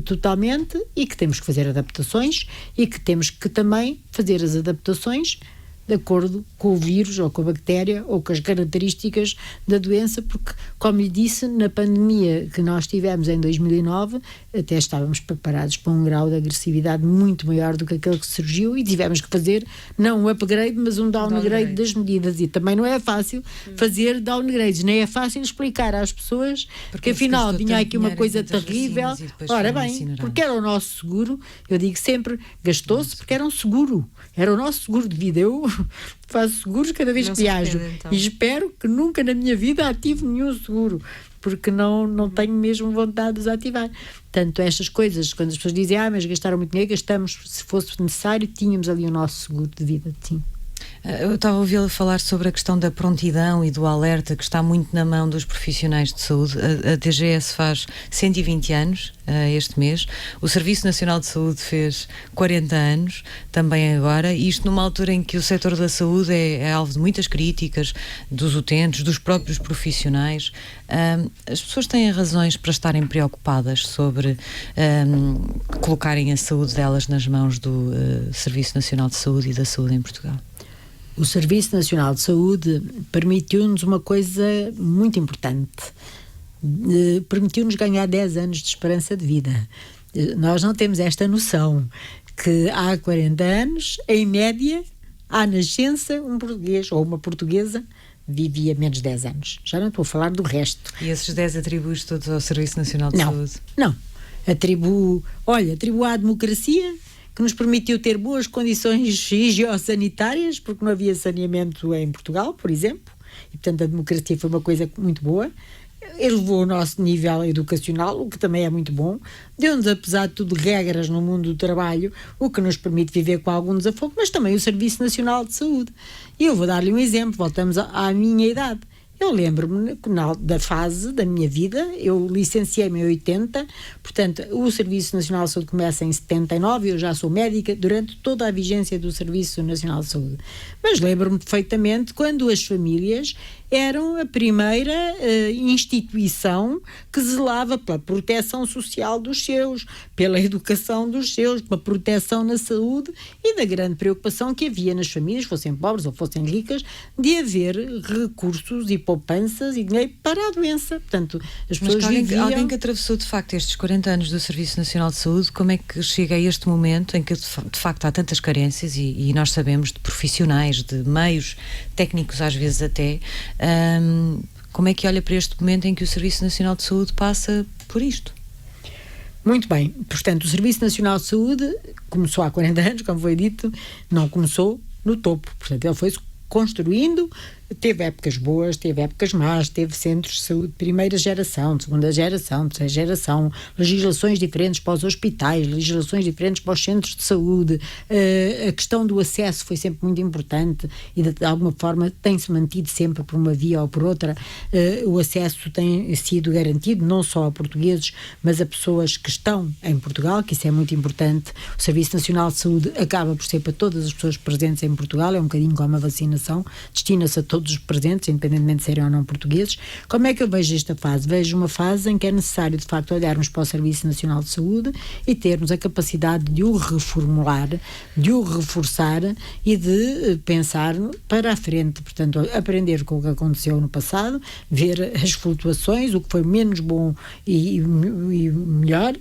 totalmente e que temos que fazer adaptações e que temos que também fazer as adaptações de acordo com o vírus ou com a bactéria ou com as características da doença, porque, como lhe disse, na pandemia que nós tivemos em 2009, até estávamos preparados para um grau de agressividade muito maior do que aquele que surgiu e tivemos que fazer, não um upgrade, mas um downgrade das medidas. E também não é fácil fazer downgrades, nem é fácil explicar às pessoas porque afinal vinha aqui uma coisa terrível. Ora bem, porque era o nosso seguro, eu digo sempre, gastou-se porque era um seguro, era o nosso seguro de vida. Eu faço seguros cada vez que viajo, então. E espero que nunca na minha vida ative nenhum seguro, porque não tenho mesmo vontade de os ativar. Portanto, estas coisas, quando as pessoas dizem mas gastaram muito dinheiro, gastamos, se fosse necessário, tínhamos ali o nosso seguro de vida, sim. Eu estava a ouvi-la falar sobre a questão da prontidão e do alerta, que está muito na mão dos profissionais de saúde. A DGS faz 120 anos este mês, o Serviço Nacional de Saúde fez 40 anos, também agora, e isto numa altura em que o setor da saúde é alvo de muitas críticas dos utentes, dos próprios profissionais. As pessoas têm razões para estarem preocupadas sobre colocarem a saúde delas nas mãos do Serviço Nacional de Saúde e da saúde em Portugal. O Serviço Nacional de Saúde permitiu-nos uma coisa muito importante. Permitiu-nos ganhar 10 anos de esperança de vida. Nós não temos esta noção que há 40 anos, em média, à nascença, um português ou uma portuguesa vivia menos de 10 anos. Já não estou a falar do resto. E esses 10 atribuos todos ao Serviço Nacional de Saúde? Não. Atribuo à democracia, que nos permitiu ter boas condições higiosanitárias, porque não havia saneamento em Portugal, por exemplo, e portanto a democracia foi uma coisa muito boa. Elevou o nosso nível educacional, o que também é muito bom. Deu-nos, apesar de tudo, regras no mundo do trabalho, o que nos permite viver com algum desafogo, mas também o Serviço Nacional de Saúde. E eu vou dar-lhe um exemplo, voltamos à minha idade. Eu lembro-me da fase da minha vida, eu licenciei-me em 80, portanto, o Serviço Nacional de Saúde começa em 79, eu já sou médica durante toda a vigência do Serviço Nacional de Saúde. Mas lembro-me perfeitamente quando as famílias eram a primeira instituição que zelava pela proteção social dos seus, pela educação dos seus, pela proteção na saúde e da grande preocupação que havia nas famílias, fossem pobres ou fossem ricas, de haver recursos e poupanças e dinheiro para a doença. Portanto, as pessoas viviam... Alguém que atravessou de facto estes 40 anos do Serviço Nacional de Saúde, como é que chega a este momento em que de facto há tantas carências e nós sabemos de profissionais, de meios técnicos às vezes até, como é que olha para este momento em que o Serviço Nacional de Saúde passa por isto? Muito bem, portanto, o Serviço Nacional de Saúde começou há 40 anos, como foi dito, não começou no topo, portanto, ele foi-se construindo, teve épocas boas, teve épocas más, teve centros de saúde de primeira geração, de segunda geração, de terceira geração, legislações diferentes para os hospitais, legislações diferentes para os centros de saúde. A questão do acesso foi sempre muito importante e de alguma forma tem-se mantido sempre por uma via ou por outra. O acesso tem sido garantido não só a portugueses, mas a pessoas que estão em Portugal, que isso é muito importante. O Serviço Nacional de Saúde acaba por ser para todas as pessoas presentes em Portugal, é um bocadinho como a vacinação, destina-se a todos os presentes, independentemente de serem ou não portugueses. Como é que eu vejo esta fase? Vejo uma fase em que é necessário, de facto, olharmos para o Serviço Nacional de Saúde e termos a capacidade de o reformular, de o reforçar e de pensar para a frente. Portanto, aprender com o que aconteceu no passado, ver as flutuações, o que foi menos bom e melhor.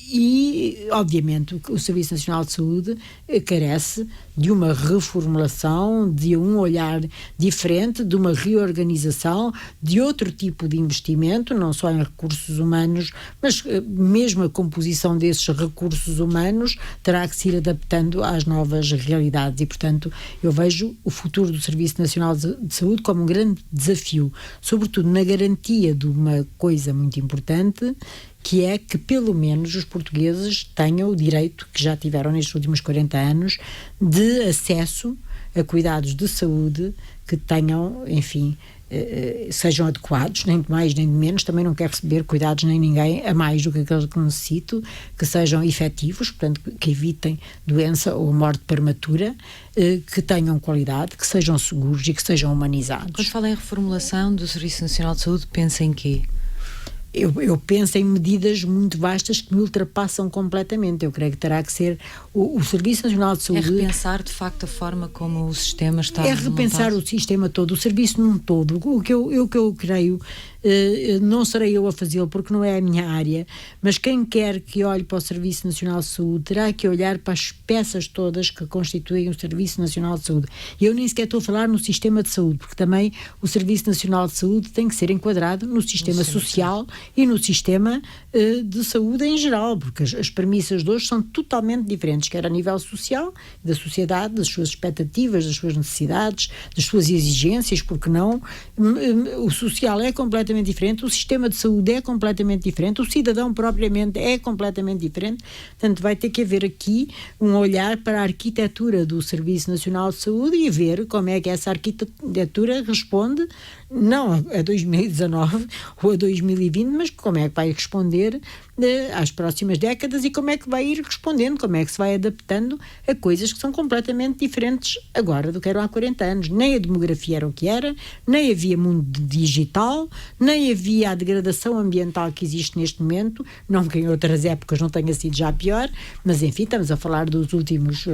E, obviamente, o Serviço Nacional de Saúde carece de uma reformulação, de um olhar diferente, de uma reorganização, de outro tipo de investimento, não só em recursos humanos, mas mesmo a composição desses recursos humanos terá que se ir adaptando às novas realidades e, portanto, eu vejo o futuro do Serviço Nacional de Saúde como um grande desafio, sobretudo na garantia de uma coisa muito importante, que é que pelo menos os portugueses tenham o direito, que já tiveram nestes últimos 40 anos, de acesso a cuidados de saúde que tenham, enfim, sejam adequados, nem de mais nem de menos. Também não quero receber cuidados nem ninguém a mais do que aqueles que necessito, que sejam efetivos, portanto, que evitem doença ou morte prematura, que tenham qualidade, que sejam seguros e que sejam humanizados. Quando fala em reformulação do Serviço Nacional de Saúde, pensa em quê? Eu penso em medidas muito vastas que me ultrapassam completamente. Eu creio que terá que ser o Serviço Nacional de Saúde... É repensar, de facto, a forma como o sistema está... É repensar montado. O sistema todo, o serviço num todo. O que eu creio, não serei eu a fazê-lo porque não é a minha área, mas quem quer que olhe para o Serviço Nacional de Saúde terá que olhar para as peças todas que constituem o Serviço Nacional de Saúde. E eu nem sequer estou a falar no sistema de saúde, porque também o Serviço Nacional de Saúde tem que ser enquadrado no sistema social e no sistema de saúde em geral, porque as premissas de hoje são totalmente diferentes, quer a nível social, da sociedade, das suas expectativas, das suas necessidades, das suas exigências, porque não? O social é completamente completamente diferente, o sistema de saúde é completamente diferente, o cidadão propriamente é completamente diferente. Portanto, vai ter que haver aqui um olhar para a arquitetura do Serviço Nacional de Saúde e ver como é que essa arquitetura responde, não a 2019 ou a 2020, mas como é que vai responder às próximas décadas e como é que vai ir respondendo, como é que se vai adaptando a coisas que são completamente diferentes agora do que eram há 40 anos. Nem a demografia era o que era, nem havia mundo digital, nem havia a degradação ambiental que existe neste momento, não que em outras épocas não tenha sido já pior, mas enfim, estamos a falar dos últimos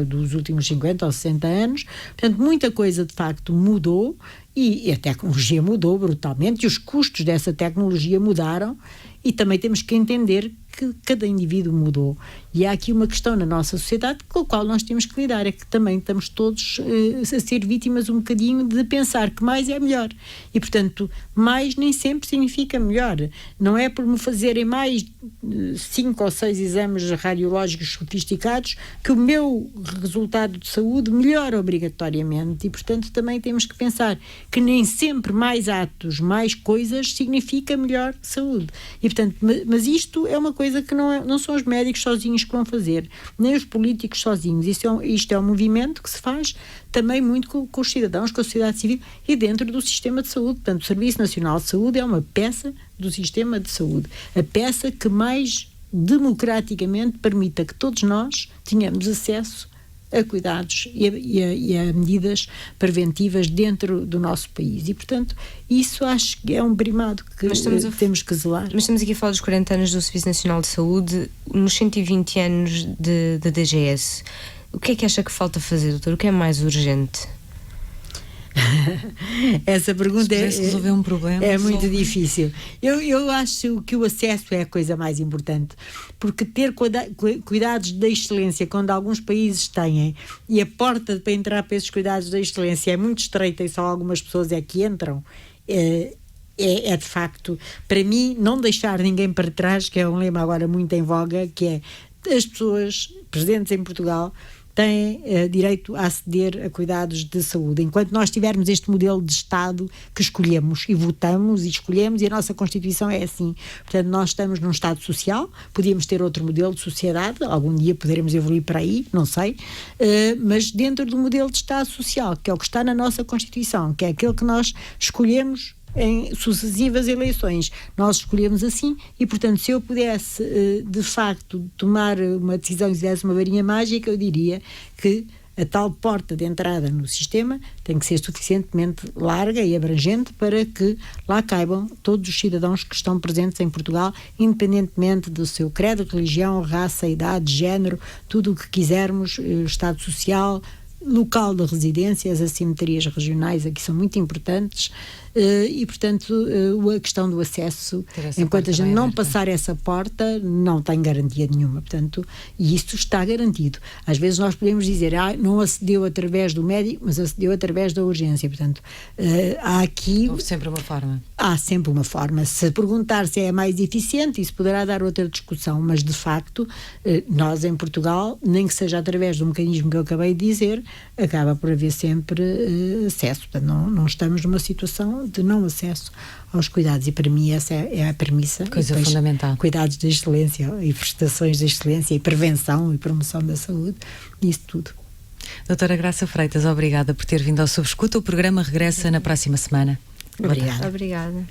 50 ou 60 anos. Portanto, muita coisa de facto mudou e a tecnologia mudou brutalmente e os custos dessa tecnologia mudaram. E também temos que entender que cada indivíduo mudou. E há aqui uma questão na nossa sociedade com a qual nós temos que lidar, é que também estamos todos a ser vítimas um bocadinho de pensar que mais é melhor. E, portanto, mais nem sempre significa melhor. Não é por me fazerem mais 5 ou 6 exames radiológicos sofisticados que o meu resultado de saúde melhora obrigatoriamente. E, portanto, também temos que pensar que nem sempre mais atos, mais coisas significa melhor saúde. E, portanto, mas isto é uma coisa que não são os médicos sozinhos que vão fazer, nem os políticos sozinhos. Isto é um movimento que se faz também muito com os cidadãos, com a sociedade civil e dentro do sistema de saúde. Portanto, o Serviço Nacional de Saúde é uma peça do sistema de saúde. A peça que mais democraticamente permita que todos nós tenhamos acesso a cuidados e a medidas preventivas dentro do nosso país. E, portanto, isso acho que é um primado que temos que zelar. Mas estamos aqui a falar dos 40 anos do Serviço Nacional de Saúde, nos 120 anos da DGS. O que é que acha que falta fazer, doutor? O que é mais urgente? Essa pergunta resolver um problema, é muito difícil. Eu acho que o acesso é a coisa mais importante, porque ter cuidados da excelência, quando alguns países têm, e a porta para entrar para esses cuidados da excelência é muito estreita e só algumas pessoas é que entram, é de facto, para mim, não deixar ninguém para trás, que é um lema agora muito em voga, que é as pessoas presentes em Portugal têm direito a aceder a cuidados de saúde. Enquanto nós tivermos este modelo de Estado que escolhemos e votamos e escolhemos, e a nossa Constituição é assim. Portanto, nós estamos num Estado social, podíamos ter outro modelo de sociedade, algum dia poderemos evoluir para aí, não sei, mas dentro do modelo de Estado social, que é o que está na nossa Constituição, que é aquele que nós escolhemos em sucessivas eleições. Nós escolhemos assim e, portanto, se eu pudesse de facto tomar uma decisão e desse uma varinha mágica, eu diria que a tal porta de entrada no sistema tem que ser suficientemente larga e abrangente para que lá caibam todos os cidadãos que estão presentes em Portugal, independentemente do seu credo, religião, raça, idade, género, tudo o que quisermos, estado social, local de residência. As assimetrias regionais aqui são muito importantes. E, portanto, a questão do acesso, enquanto a gente não passar essa porta, não tem garantia nenhuma. Portanto, e isto está garantido. Às vezes nós podemos dizer, não acedeu através do médico, mas acedeu através da urgência. Portanto, há aqui... Houve sempre uma forma. Há sempre uma forma. Se perguntar se é mais eficiente, isso poderá dar outra discussão, mas de facto, nós em Portugal, nem que seja através do mecanismo que eu acabei de dizer, acaba por haver sempre acesso. Portanto, não estamos numa situação de não acesso aos cuidados, e para mim essa é a premissa. Coisa fundamental. Cuidados de excelência e prestações de excelência e prevenção e promoção da saúde, isso tudo. Doutora Graça Freitas, obrigada por ter vindo ao Sob Escuta. O programa regressa na próxima semana. Obrigada. Obrigada.